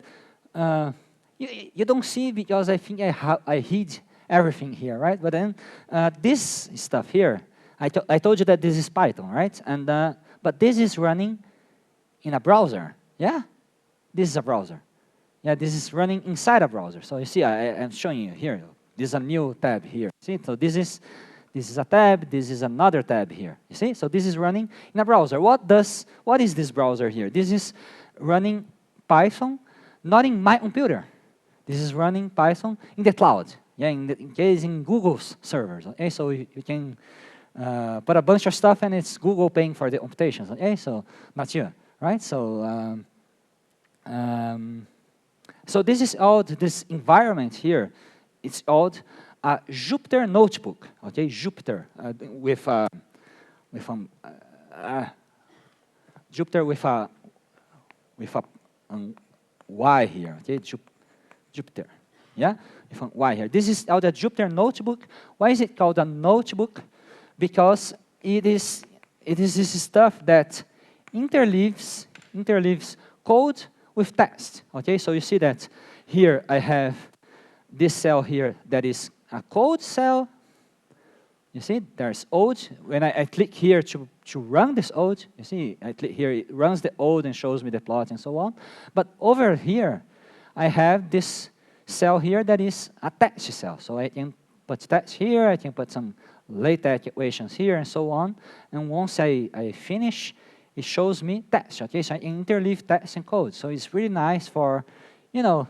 you don't see because I think I hid everything here, right? But then this stuff here, I told you that this is Python, right? And but this is running in a browser, yeah? This is a browser. Yeah, this is running inside a browser. So you see, I'm showing you here. This is a new tab here. See, so this is a tab, this is another tab here. You see? So this is running in a browser. What is this browser here? This is running Python, not in my computer. This is running Python in the cloud. Yeah, in case in Google's servers. Okay, so you can put a bunch of stuff and it's Google paying for the computations. Okay, so not you, right? So so this is all this environment here. It's called a Jupyter notebook, okay? Jupyter with Jupyter with a Y here, okay? Jupyter, yeah, with a Y here. This is called a Jupyter notebook. Why is it called a notebook? Because it is this stuff that interleaves code with text. Okay, so you see that here I have this cell here that is a code cell. You see, there's code. When I click here to run this code, you see, I click here, it runs the code and shows me the plot and so on. But over here, I have this cell here that is a text cell. So I can put text here, I can put some LaTeX equations here and so on. And once I finish it shows me text. Okay, so I interleave text and code. So it's really nice for, you know,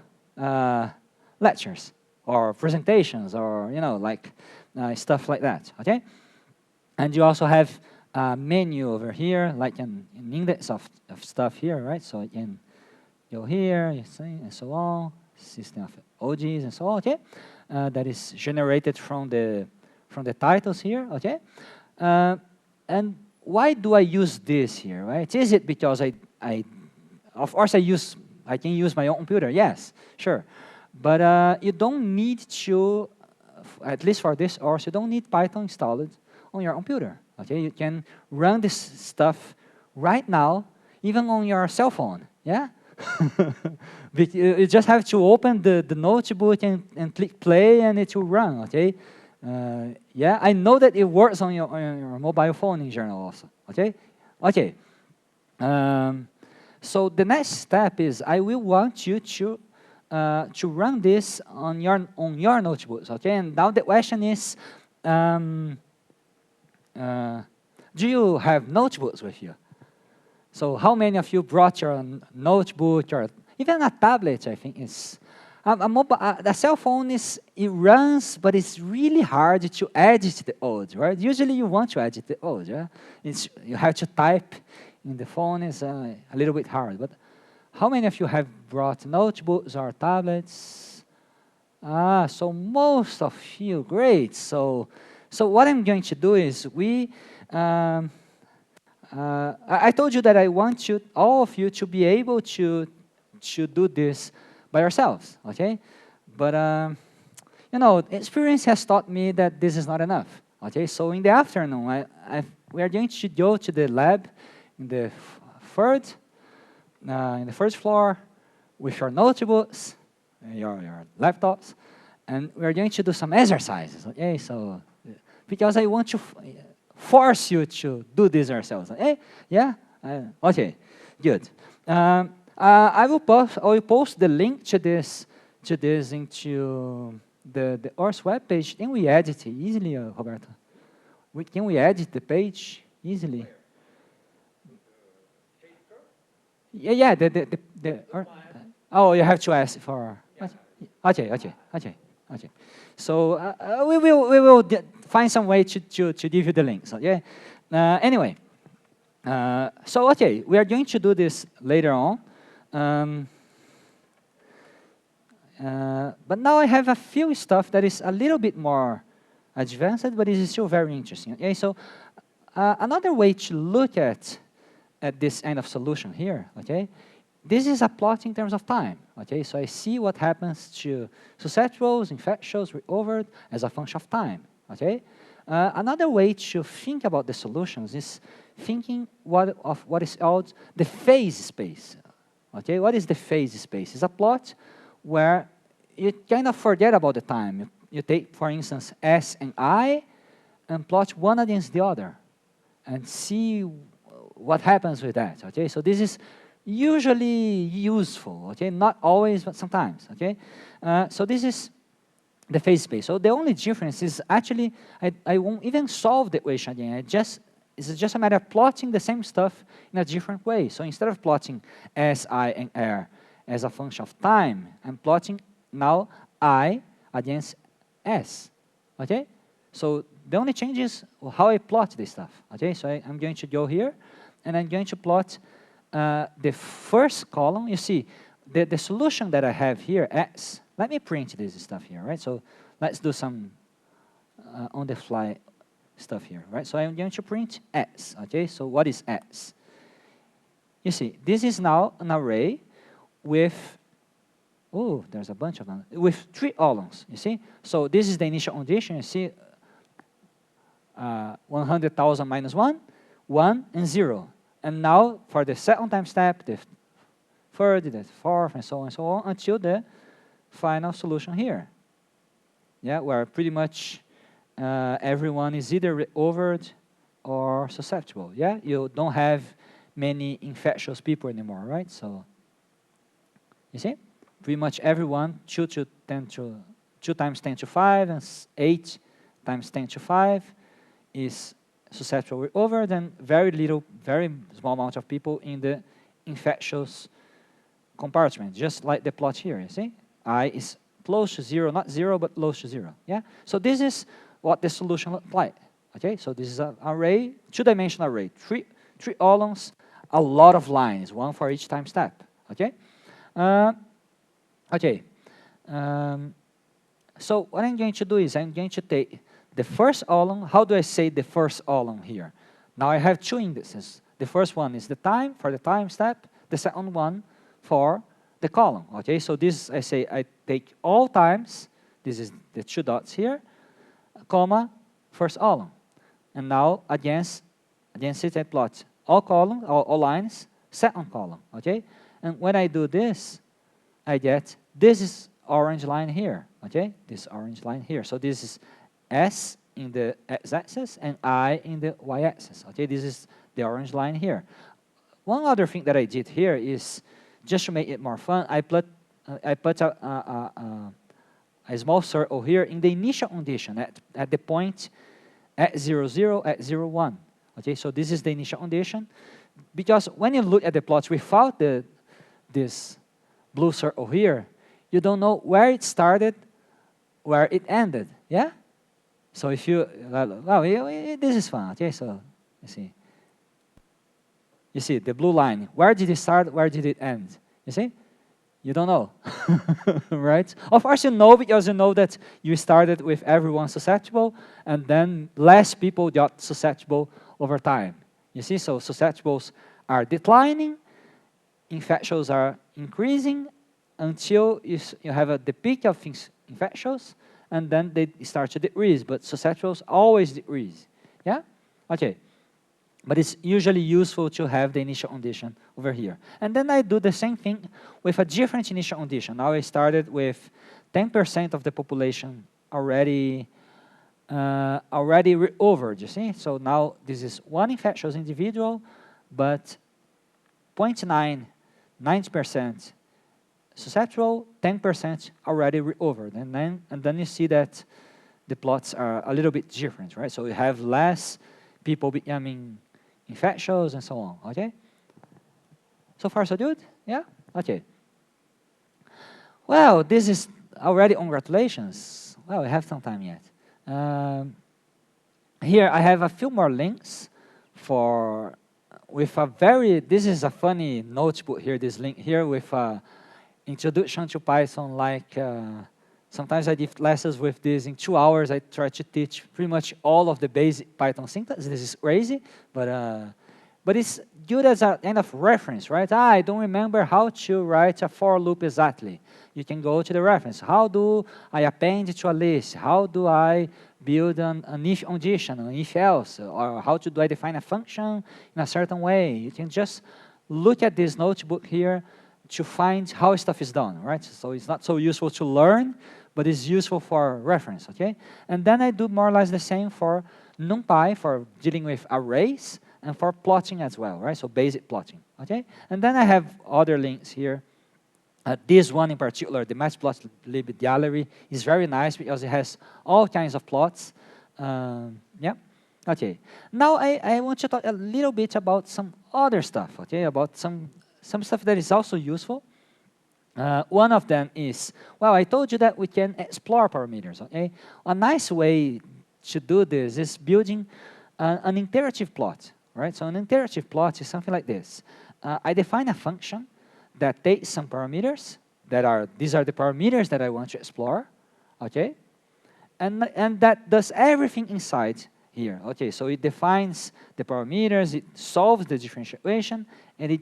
lectures or presentations or, you know, like stuff like that. Okay, and you also have a menu over here, like an index of stuff here, right? So you can go here, you see, and so on, system of OGs and so on. Okay, that is generated from the titles here. Okay, and why do I use this here, right? Is it because of course I can use my own computer? Yes, sure, but you don't need to, at least for this course, you don't need Python installed on your computer. Okay, you can run this stuff right now, even on your cell phone. Yeah. You just have to open the notebook and click play and it will run, okay? Yeah, I know that it works on your mobile phone in general also, okay? Okay, so the next step is I will want you to run this on your notebooks, okay? And now the question is, do you have notebooks with you? So how many of you brought your notebook or even a tablet? I think it's the cell phone it runs, but it's really hard to edit the code, right? Usually you want to edit the code, yeah? You have to type in the phone. Is a little bit hard. But how many of you have brought notebooks or tablets? So most of you, great. So what I'm going to do is I told you that I want all of you to be able to do this by yourselves, okay? But you know, experience has taught me that this is not enough, okay? So in the afternoon, we are going to go to the lab in the first floor with your notebooks, your laptops, and we are going to do some exercises, okay? So because I want to force you to do this yourselves. Okay? Yeah? Okay, good. I will post the link to this into the course webpage. Can we edit it easily, Roberto? Can we edit the page easily? Yeah. Oh, you have to ask for. Okay. So we will find some way to give you the links. Okay. Anyway, so okay, we are going to do this later on. But now I have a few stuff that is a little bit more advanced, but it is still very interesting. Okay. So another way to look at this kind of solution here. Okay. This is a plot in terms of time, okay? So I see what happens to susceptibles, infectious, recovered as a function of time, okay? Another way to think about the solutions is thinking of what is called the phase space, okay? What is the phase space? It's a plot where you kind of forget about the time. You take, for instance, S and I and plot one against the other and see what happens with that, okay? So this is usually useful, okay? Not always, but sometimes, okay? So this is the phase space. So the only difference is actually, I won't even solve the equation again. It's just a matter of plotting the same stuff in a different way. So instead of plotting S, I, and R as a function of time, I'm plotting now I against S, okay? So the only change is how I plot this stuff, okay? So I'm going to go here, and I'm going to plot the first column. You see, the solution that I have here, X, let me print this stuff here, right? So let's do some on-the-fly stuff here, right? So I'm going to print X, okay? So what is X? You see, this is now an array with, oh, there's a bunch of them, with 3 columns, you see? So this is the initial condition, you see, 100,000 minus 1, 1, and 0. And now, for the second time step, the third, the fourth, and so on, until the final solution here. Yeah, where pretty much everyone is either recovered or susceptible. Yeah, you don't have many infectious people anymore, right? So, you see, pretty much everyone, 2 times 10 to 5, and 8 times 10 to 5 is susceptible over, then very small amount of people in the infectious compartment, just like the plot here, you see? I is close to 0, not 0, but close to 0, yeah? So this is what the solution looks like, okay? So this is an array, two-dimensional array, three columns, a lot of lines, one for each time step, okay? So what I'm going to do is I'm going to take the first column. How do I say the first column here? Now I have two indices. The first one is the time, for the time step. The second one for the column, okay? So this, I say, I take all times, this is the two dots here, comma, first column. And now against it, I plot all columns, all lines, second column, okay? And when I do this, I get this is orange line here, okay? This orange line here. So this is S in the x-axis and I in the y-axis, okay? This is the orange line here. One other thing that I did here is, just to make it more fun, I put a small circle here in the initial condition at the point at 0, 0, at 0, 1. Okay, so this is the initial condition. Because when you look at the plots without this blue circle here, you don't know where it started, where it ended, yeah? So if you, this is fun, okay? So, you see, the blue line, where did it start, where did it end? You see? You don't know, right? Of course you know, because you know that you started with everyone susceptible, and then less people got susceptible over time. You see, so susceptibles are declining, infectious are increasing, until you have the peak of infectious, and then they start to decrease, but susceptibles always decrease, yeah? Okay. But it's usually useful to have the initial condition over here. And then I do the same thing with a different initial condition. Now I started with 10% of the population already over, you see? So now this is one infectious individual, but 0.9, 90% susceptible, 10% already over. And then you see that the plots are a little bit different, right? So you have less people becoming infectious and so on, okay? So far so good? Yeah? Okay. Well, this is already congratulations. Well, we have some time yet. Here I have a few more links this is a funny notebook here, this link here with introduction to Python, like sometimes I give classes with this in 2 hours. I try to teach pretty much all of the basic Python syntax. This is crazy, but it's good as a kind of reference, right? I don't remember how to write a for loop exactly. You can go to the reference. How do I append to a list? How do I build an if condition, an if else? Or how do I define a function in a certain way? You can just look at this notebook here to find how stuff is done, right? So it's not so useful to learn, but it's useful for reference, okay? And then I do more or less the same for NumPy, for dealing with arrays, and for plotting as well, right? So basic plotting, okay? And then I have other links here. This one in particular, the Matplotlib gallery, is very nice because it has all kinds of plots. Yeah, okay. Now I want to talk a little bit about some other stuff, okay? About some stuff that is also useful. One of them is, well, I told you that we can explore parameters, okay? A nice way to do this is building an iterative plot, right? So an iterative plot is something like this. I define a function that takes some parameters these are the parameters that I want to explore, okay? And that does everything inside here, okay? So it defines the parameters, it solves the differential equation, and it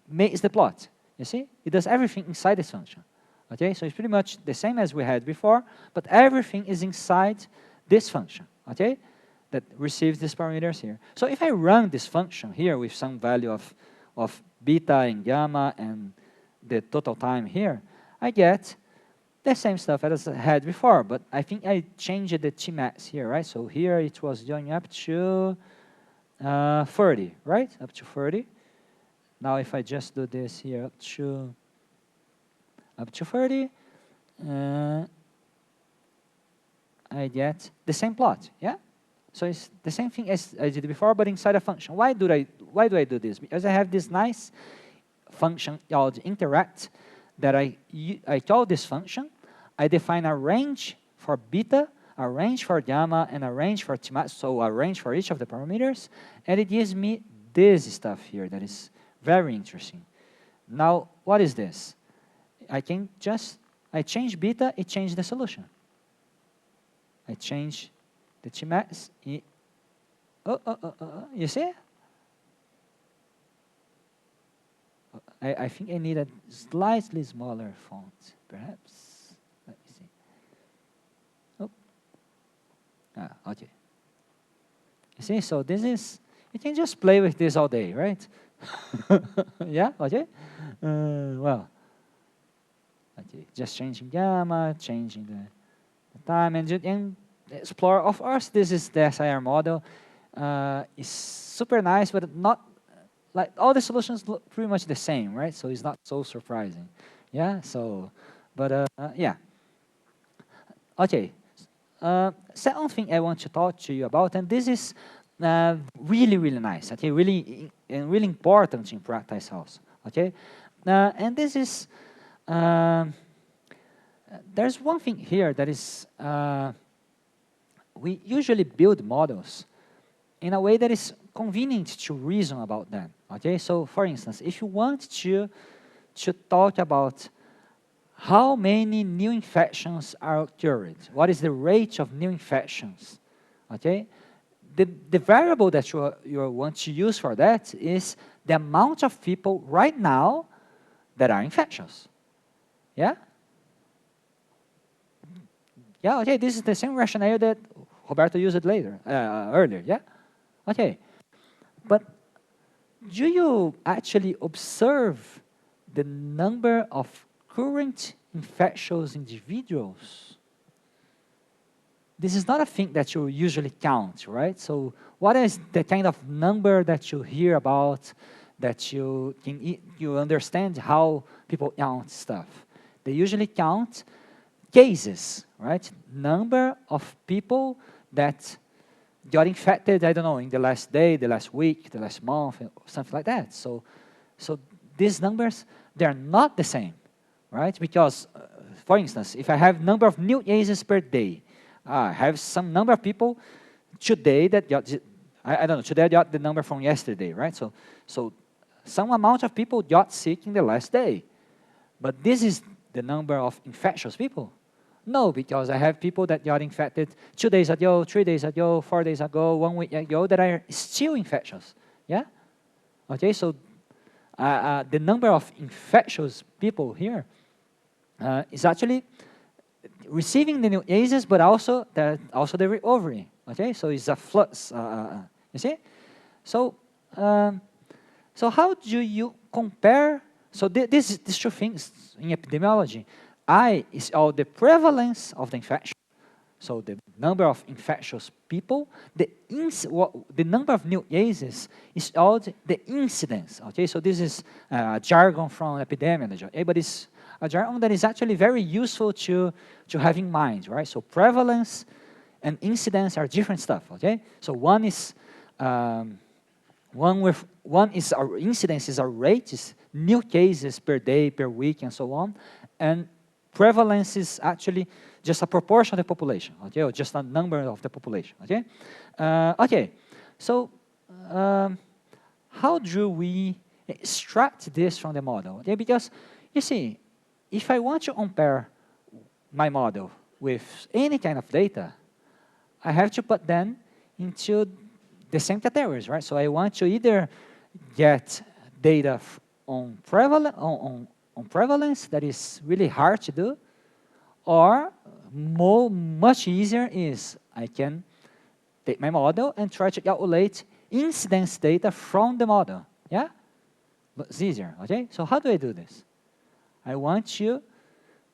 makes the plot. You see? It does everything inside this function. Okay? So it's pretty much the same as we had before, but everything is inside this function. Okay? That receives these parameters here. So if I run this function here with some value of beta and gamma and the total time here, I get the same stuff as I had before, but I think I changed the Tmax here, right? So here it was going up to 30, right? Up to 30. Now if I just do this here up to 30, I get the same plot, yeah? So it's the same thing as I did before, but inside a function. Why do I do this? Because I have this nice function called interact that I call this function. I define a range for beta, a range for gamma, and a range for t max, so a range for each of the parameters, and it gives me this stuff here that is very interesting. Now, what is this? I change beta, it changes the solution. I change the t max, you see? I think I need a slightly smaller font, perhaps. Let me see. Oh. Okay. You see, so this is, you can just play with this all day, right? Yeah, okay? Well, okay, just changing gamma, changing the time, and explore. Of course, this is the SAIFR model. It's super nice, but not, like, all the solutions look pretty much the same, right? So it's not so surprising. Yeah, so, but yeah. Okay, second thing I want to talk to you about, and this is really, really nice, okay, really important in practice also, okay? And this is, there's one thing here that is, we usually build models in a way that is convenient to reason about them, okay? So, for instance, if you want to talk about how many new infections are occurring, what is the rate of new infections, okay? The variable that you want to use for that is the amount of people right now that are infectious, yeah? Yeah, okay, this is the same rationale that Roberto used earlier, yeah? Okay, but do you actually observe the number of current infectious individuals? This is not a thing that you usually count, right? So what is the kind of number that you hear about, that you understand how people count stuff? They usually count cases, right? Number of people that got infected, I don't know, in the last day, the last week, the last month, something like that. So these numbers, they're not the same, right? Because, for instance, if I have number of new cases per day, I have some number of people today that got, I don't know, today I got the number from yesterday, right? So some amount of people got sick in the last day. But this is the number of infectious people. No, because I have people that got infected 2 days ago, 3 days ago, 4 days ago, 1 week ago that are still infectious. Yeah? Okay, so the number of infectious people here is actually receiving the new cases, but also the recovery. Okay, so it's a flux. You see? So how do you compare? So these two things in epidemiology. I is all the prevalence of the infection, so the number of infectious people. The number of new cases is all the incidence. Okay, so this is jargon from epidemiology, okay? But it's a jargon that is actually very useful to have in mind, right? So prevalence and incidence are different stuff. Okay, so one is our incidence is our rate, is new cases per day, per week, and so on, and prevalence is actually just a proportion of the population, okay, or just a number of the population, okay? Okay, so how do we extract this from the model? Okay, because you see, if I want to compare my model with any kind of data, I have to put them into the same categories, right? So I want to either get data on prevalence that is really hard to do, or much easier is I can take my model and try to calculate incidence data from the model. Yeah? But it's easier, okay? So how do I do this? I want to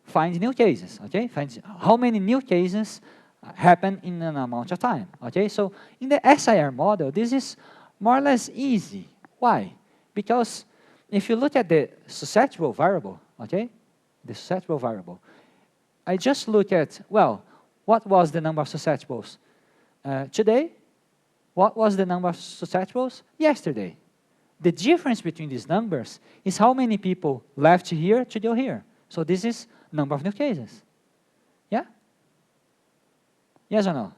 find new cases, okay? Find how many new cases happen in an amount of time, okay? So in the SAIFR model, this is more or less easy. Why? Because if you look at the susceptible variable, okay, the susceptible variable, I just look at, well, what was the number of susceptibles today, What was the number of susceptibles? Yesterday. The difference between these numbers is how many people left here to go here. So this is number of new cases. Yeah? Yes or no?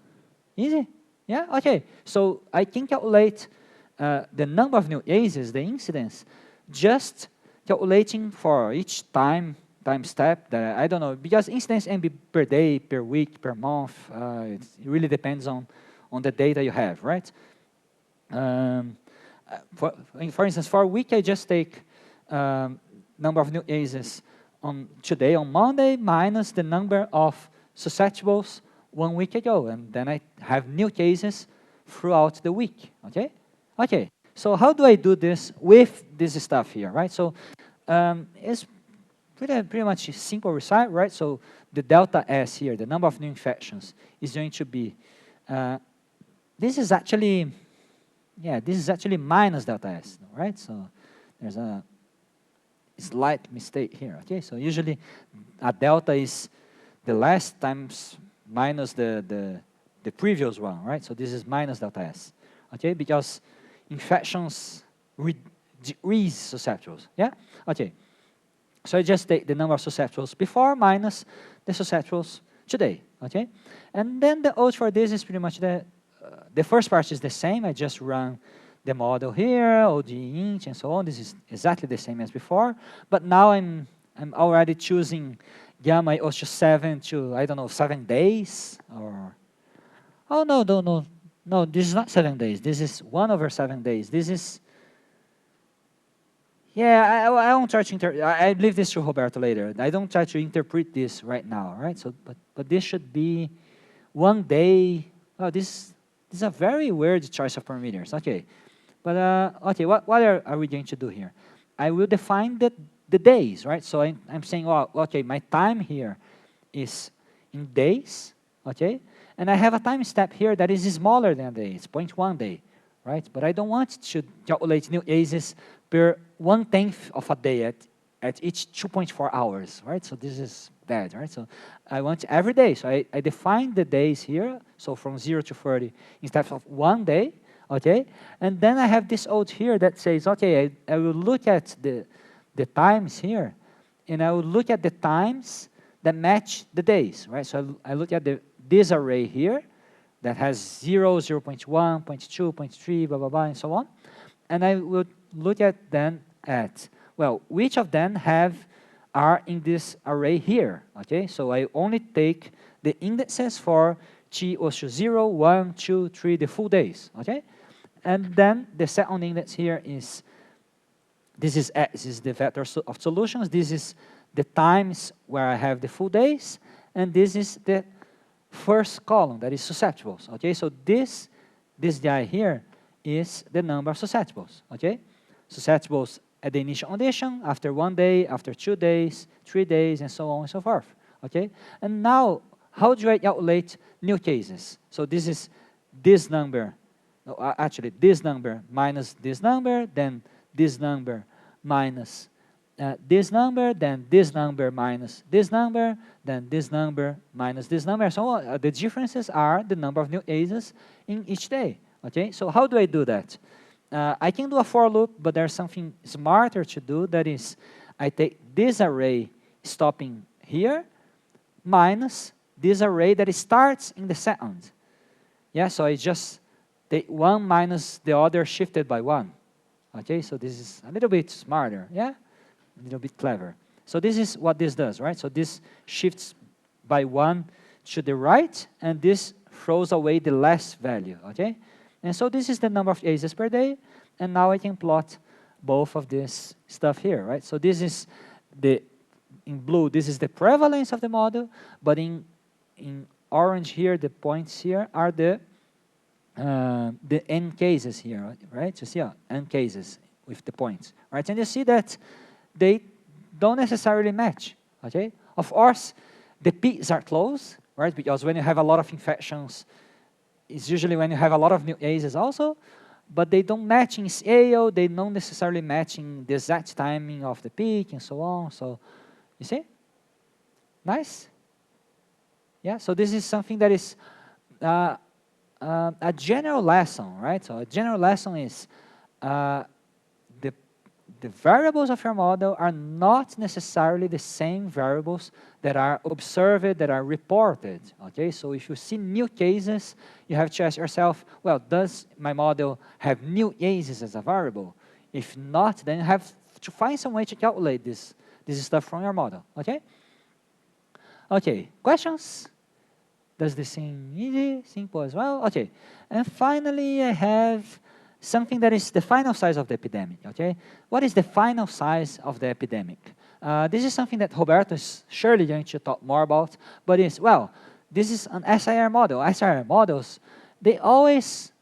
Easy? Yeah? Okay. So I can calculate the number of new cases, the incidence, just calculating for each time step that I don't know, because incidence can be per day, per week, per month. It really depends on the data you have, right? For instance, for a week, I just take number of new cases on today, on Monday, minus the number of susceptibles 1 week ago, and then I have new cases throughout the week, okay? Okay, so how do I do this with this stuff here, right? So it's pretty much a simple result, right? So the delta S here, the number of new infections, is going to be, this is actually minus delta S, right? So there's a slight mistake here, okay? So usually a delta is the last times minus the previous one, right? So this is minus delta S, okay? Because infections decrease susceptibles, yeah? Okay, so I just take the number of susceptibles before minus the susceptibles today, okay? And then the odds for this is pretty much the first part is the same. I just run the model here, OD int, and so on. This is exactly the same as before, but now I'm already choosing gamma equals to 7 to, I don't know, 7 days, or, oh, no, this is not 7 days. This is 1/7 days. This is, yeah, I won't try to I leave this to Roberto later. I don't try to interpret this right now, right? So, but this should be 1 day. Oh, this is a very weird choice of parameters. Okay, but okay, what are we going to do here? I will define the days, right? So I'm saying, well, okay, my time here is in days, okay? And I have a time step here that is smaller than a day. It's 0.1 day, right? But I don't want to calculate new cases per 1/10 of a day at each 2.4 hours, right? So this is bad, right? So I want every day. So I define the days here, so from 0 to 30 instead of 1 day, okay? And then I have this out here that says, okay, I will look at the times here, and I will look at the times that match the days, right? So I look at this array here that has 0, 0.1, 0.2, 0.3, blah, blah, blah, and so on. And I will look at then at, well, which of them are in this array here, okay? So I only take the indexes for t equals to 0, 1, 2, 3, the full days, okay? And then the second index here is, this is the vector of solutions. This is the times where I have the full days, and this is the first column, that is susceptibles, okay? So this guy here is the number of susceptibles, okay? Susceptibles at the initial condition, after 1 day, after 2 days, 3 days, and so on and so forth, okay? And now, how do I calculate new cases? So this is this number, no, actually this number minus this number, then this number minus this number, then this number minus this number, then this number minus this number. So the differences are the number of new cases in each day, okay? So how do I do that? I can do a for loop, but there's something smarter to do. That is, I take this array stopping here minus this array that starts in the second. Yeah, so I just take 1 minus the other shifted by 1. Okay, so this is a little bit smarter, yeah? A little bit clever. So this is what this does, right? So this shifts by 1 to the right, and this throws away the last value, okay? And so this is the number of cases per day, and now I can plot both of this stuff here, right? So this is in blue, this is the prevalence of the model, but in orange here, the points here are the n cases here, right? You see, n cases with the points, right? And you see that they don't necessarily match, okay? Of course, the peaks are close, right? Because when you have a lot of infections, it's usually when you have a lot of new cases also, but they don't match in scale, they don't necessarily match in the exact timing of the peak and so on. So, you see? Nice? Yeah, so this is something that is a general lesson, right? So a general lesson is the variables of your model are not necessarily the same variables that are observed, that are reported, okay? So if you see new cases, you have to ask yourself, well, does my model have new cases as a variable? If not, then you have to find some way to calculate this stuff from your model, okay? Okay, questions? Does this seem easy, simple as well? Okay, and finally I have something that is the final size of the epidemic, okay? What is the final size of the epidemic? This is something that Roberto is surely going to talk more about, but well, this is an SIR model. SIR models, they always,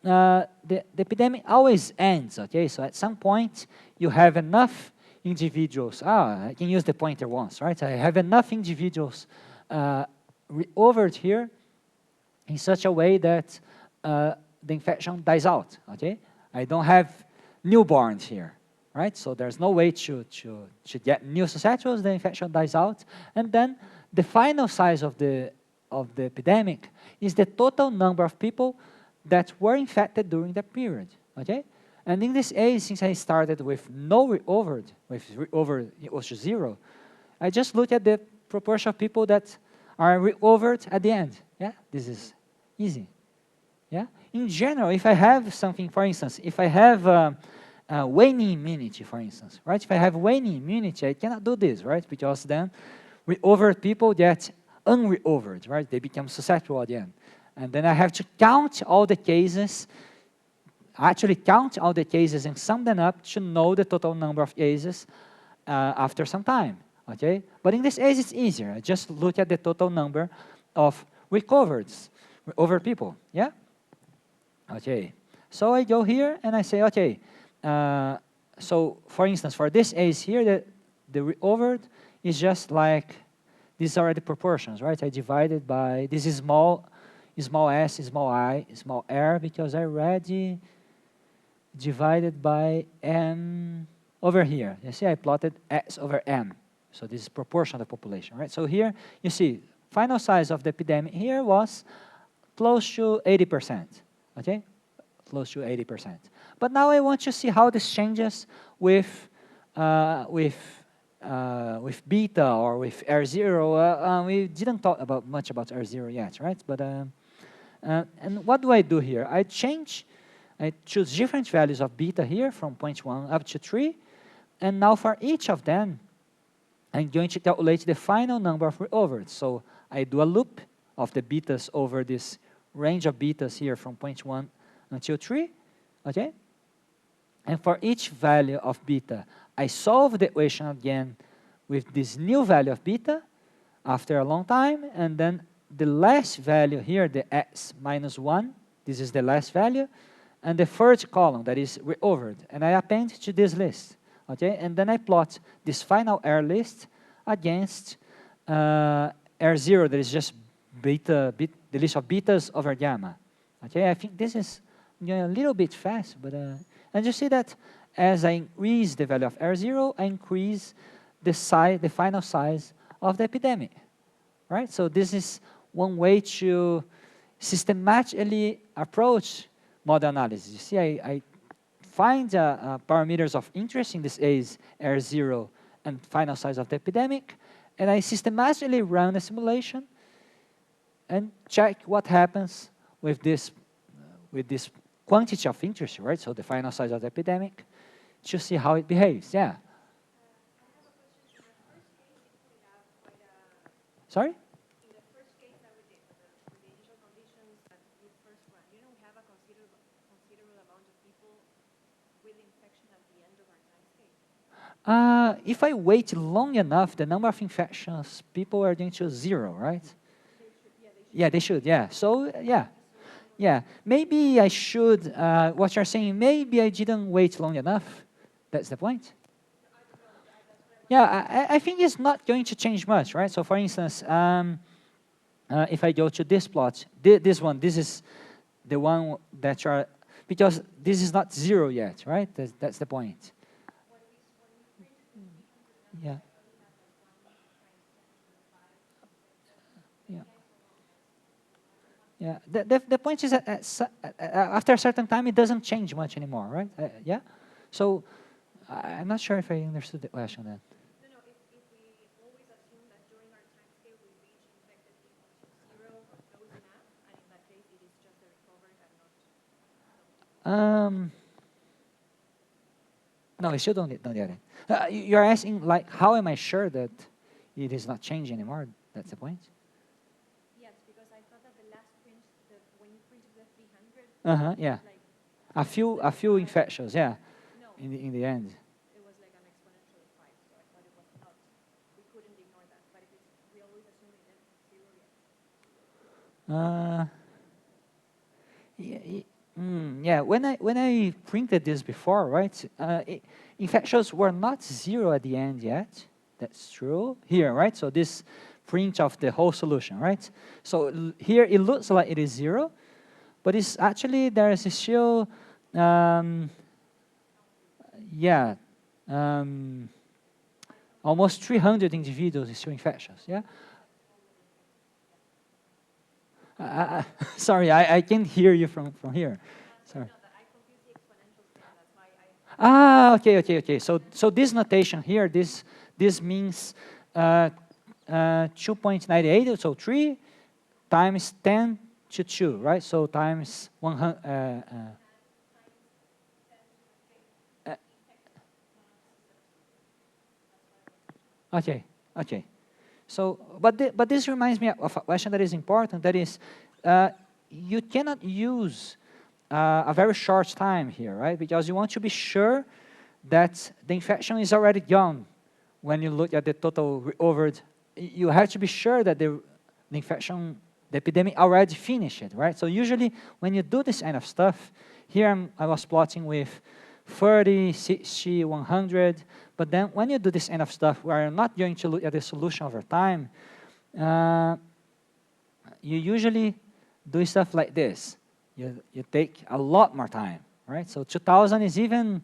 the epidemic always ends, okay? So at some point, you have enough individuals, I can use the pointer once, right? I have enough individuals over here in such a way that the infection dies out, okay? I don't have newborns here, right? So there's no way to get new susceptibles, the infection dies out, and then the final size of the epidemic is the total number of people that were infected during the period, okay? And in this case, since I started with no reovered, with reover equals to 0, I just look at the proportion of people that are reovered at the end. Yeah, this is easy. Yeah, in general, if I have something, for instance, if I have waning immunity, for instance, right? If I have waning immunity, I cannot do this, right? Because then reovered people get unreovered, right? They become susceptible at the end. And then I have to count all the cases, actually count all the cases and sum them up to know the total number of cases after some time, okay? But in this case, it's easier. I just look at the total number of recovered people, yeah? Okay, so I go here and I say, okay, so for instance, for this case here, the recovered is just like, these are the proportions, right? I divided by, this is small s, small I, small r, because I already divided by m over here. You see, I plotted x over m. So this is proportion of the population, right? So here, you see, final size of the epidemic here was close to 80%, okay? Close to 80%. But now I want to see how this changes with beta or with R0. We didn't talk much about R0 yet, right? But and what do I do here? I choose different values of beta here from 0.1 up to 3. And now for each of them, I'm going to calculate the final number of reovers. So I do a loop of the betas over this range of betas here from 0.1 until 3, okay? And for each value of beta, I solve the equation again with this new value of beta after a long time, and then the last value here, the x minus 1, this is the last value, and the third column, that is reovered, and I append to this list, okay? And then I plot this final R list against R0, that is just the list of betas over gamma, okay? I think this is a little bit fast, but and you see that as I increase the value of R0, I increase the final size of the epidemic, right? So this is one way to systematically approach model analysis. You see, I find parameters of interest, in this case R0 and final size of the epidemic, and I systematically run a simulation and check what happens with this quantity of interest, right? So the final size of the epidemic, to see how it behaves. Yeah. Sorry? In the first case that we did, the initial conditions that we first run, we have a considerable amount of people with infection at the end of our time scale. If I wait long enough, the number of infections people are going to 0, right? They should. So, yeah. Maybe I should, what you're saying, maybe I didn't wait long enough. That's the point. Yeah, I think it's not going to change much, right? So for instance, if I go to this plot, this is the one that you're, because this is not 0 yet, right? That's the point. Yeah. Yeah, the point is that after a certain time, it doesn't change much anymore, right? Yeah? So I'm not sure if I understood the question then. No, no, if we always assume that during our time scale we reach infected equal to 0 or close enough, and in that case it is just the recovered and not. No, I still don't get it. You're asking, like, how am I sure that it is not changing anymore? That's the point? Yes, because I thought that the last print, when you printed the 300, Yeah. like A few infectious, yeah, no, in the end. it was like an exponential 5, so I thought it was not. We couldn't ignore that, but if it's, we always assume it is 0 yet. Yeah, when I printed this before, right? Infectious were not 0 at the end yet. That's true here, right? So this print of the whole solution, right? So here it looks like it is 0, but it's actually there is still, yeah, almost 300 individuals is still infectious. Yeah. Sorry, I can't hear you from here. Sorry. No, that I confused the exponential scale. That's why Okay. So this notation here, this means 2.98, so 3 times 10 to 2, right? So times 100. Okay. So, but this reminds me of a question that is important. That is, you cannot use a very short time here, right? Because you want to be sure that the infection is already gone. When you look at the total recovered, you have to be sure that the infection, the epidemic already finished, right? So usually when you do this kind of stuff, here I was plotting with 30, 60, 100, but then when you do this kind of stuff where you're not going to look at the solution over time, you usually do stuff like this. You take a lot more time, right? So 2,000 is even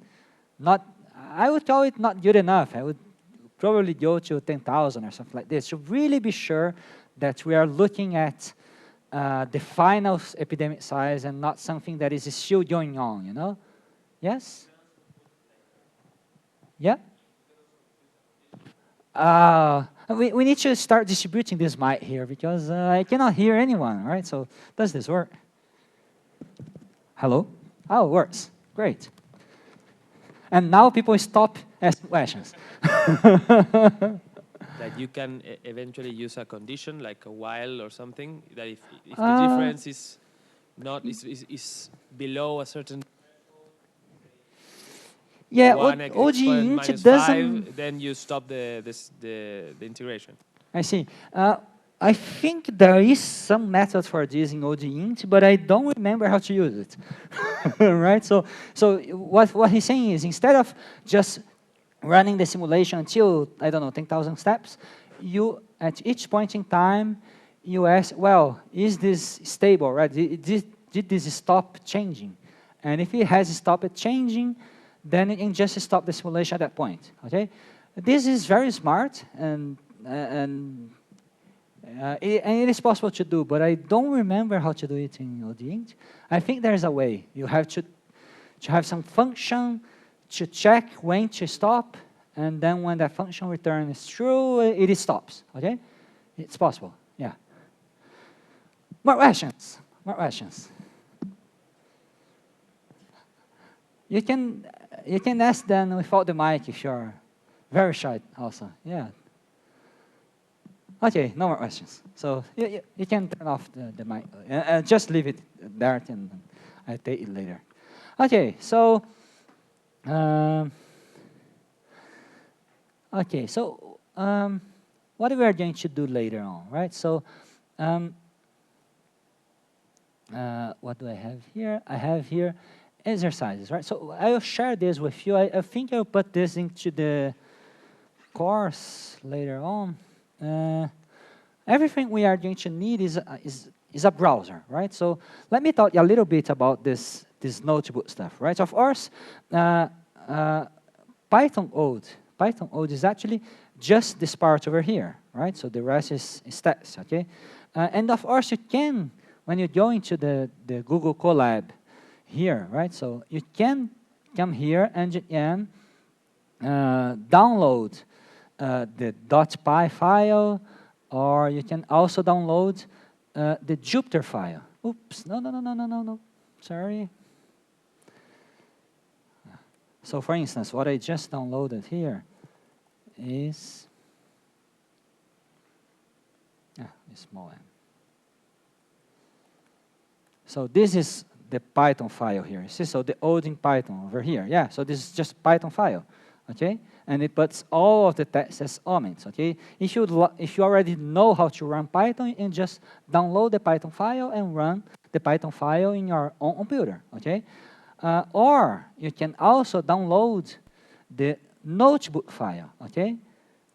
not, I would call it not good enough. I would probably go to 10,000 or something like this to really be sure that we are looking at the final epidemic size and not something that is still going on, you know? Yes? Yeah? We need to start distributing this mic here because I cannot hear anyone, right? So does this work? Hello? Oh, it works. Great. And now people stop asking questions. That you can eventually use a condition like a while or something, that if the difference is not is below a certain Yeah, one OG exponent int minus doesn't. 5, then you stop the integration. I see. I think there is some method for this in OG int, but I don't remember how to use it. Right? So what he's saying is instead of just running the simulation until, I don't know, 10,000 steps, you, at each point in time, you ask, well, is this stable, right? Did this stop changing? And if it has stopped changing, then you can just stop the simulation at that point, okay? This is very smart, and it is possible to do, but I don't remember how to do it in ODINT. I think there's a way. You have to have some function to check when to stop, and then when that function return is true, it stops, okay? It's possible, yeah. More questions? You can ask them without the mic if you're very shy also, yeah. Okay, no more questions. So you can turn off the mic. Just leave it there and I'll take it later. Okay, so what we are going to do later on, right? So what do I have here? I have here exercises, right? So I'll share this with you. I think I'll put this into the course later on. Everything we are going to need is a browser, right? So let me talk a little bit about this notebook stuff, right? Of course, Python code is actually just this part over here, right? So the rest is stats, okay? And of course, you can when you go into the Google Colab here, right? So you can come here and you can download the .py file, or you can also download the Jupyter file. Oops, no, sorry. So for instance, what I just downloaded here is a small m. So this is the Python file here. See, so the old in Python over here. Yeah, so this is just Python file, okay? And it puts all of the text as comments, okay? If you already know how to run Python, you can just download the Python file and run the Python file in your own computer, okay? Or you can also download the notebook file, okay?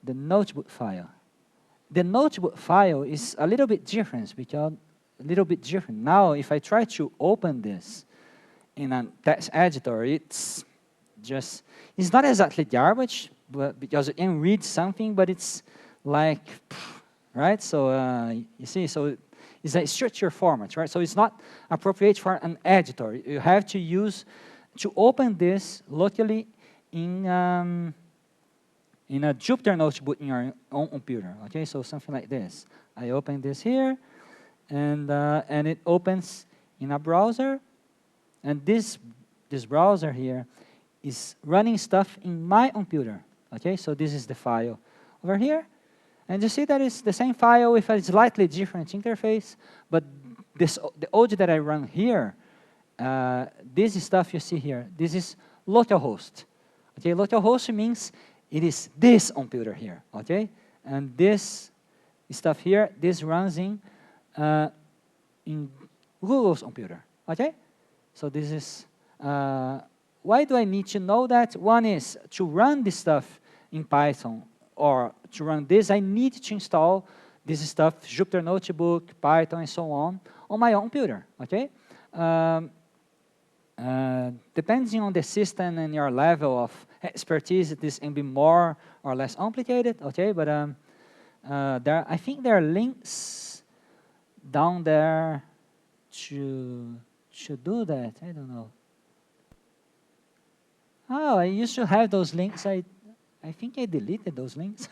The notebook file. The notebook file is a little bit different because Now, if I try to open this in a text editor, it's not exactly garbage, but because you can read something, but it's like, right? So you see, so it's a structured format, right? So it's not appropriate for an editor. You have to open this locally in a Jupyter notebook in your own computer, okay? So something like this. I open this here, and it opens in a browser, and this browser here is running stuff in my computer, okay? So this is the file over here, and you see that it's the same file with a slightly different interface, but the OJ that I run here, this stuff you see here, this is localhost, okay? Localhost means it is this computer here, okay? And this stuff here, this runs in Google's computer, okay? So this is, why do I need to know that? One is to run this stuff in Python, or to run this, I need to install this stuff, Jupyter Notebook, Python, and so on my own computer, okay? Depending on the system and your level of expertise, this can be more or less complicated, okay? But I think there are links down there to do that. I don't know. Oh, I used to have those links. I think I deleted those links.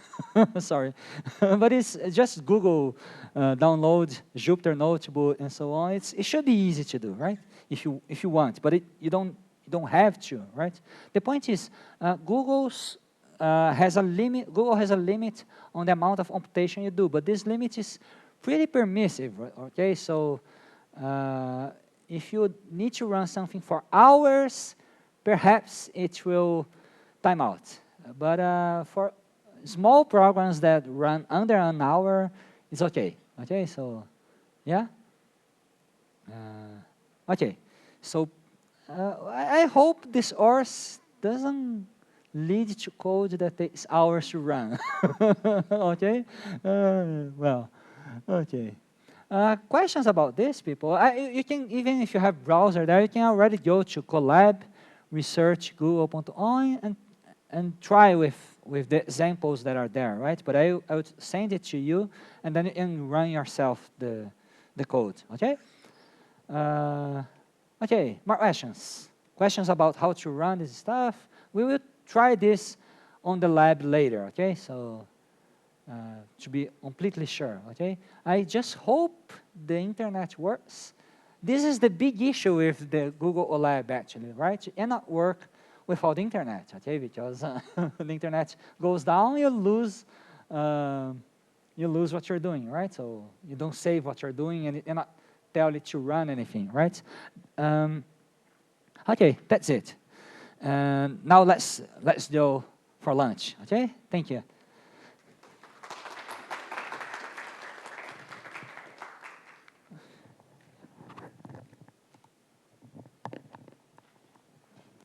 Sorry. But it's just Google download Jupyter Notebook and so on. It should be easy to do, right? If you want, but you don't have to, right? The point is, Google has a limit. Google has a limit on the amount of computation you do, but this limit is pretty permissive, okay? So if you need to run something for hours, perhaps it will time out. But for small programs that run under an hour, it's okay. Okay, so yeah. Okay, so I hope this course doesn't lead to code that takes hours to run. Okay, well, okay. Questions about this, people? You can, even if you have browser there, you can already go to Colab, research google.on, and try with the examples that are there, right? But I would send it to you, and then you can run yourself the code, okay? Okay, more questions? Questions about how to run this stuff? We will try this on the lab later, okay? So to be completely sure, okay? I just hope the internet works. This is the big issue with the Google Colab, actually, right? You cannot work without the internet, okay? Because the internet goes down, you lose what you're doing, right? So you don't save what you're doing, and it cannot tell it to run anything, right? Okay, that's it. Now let's go for lunch, okay? Thank you.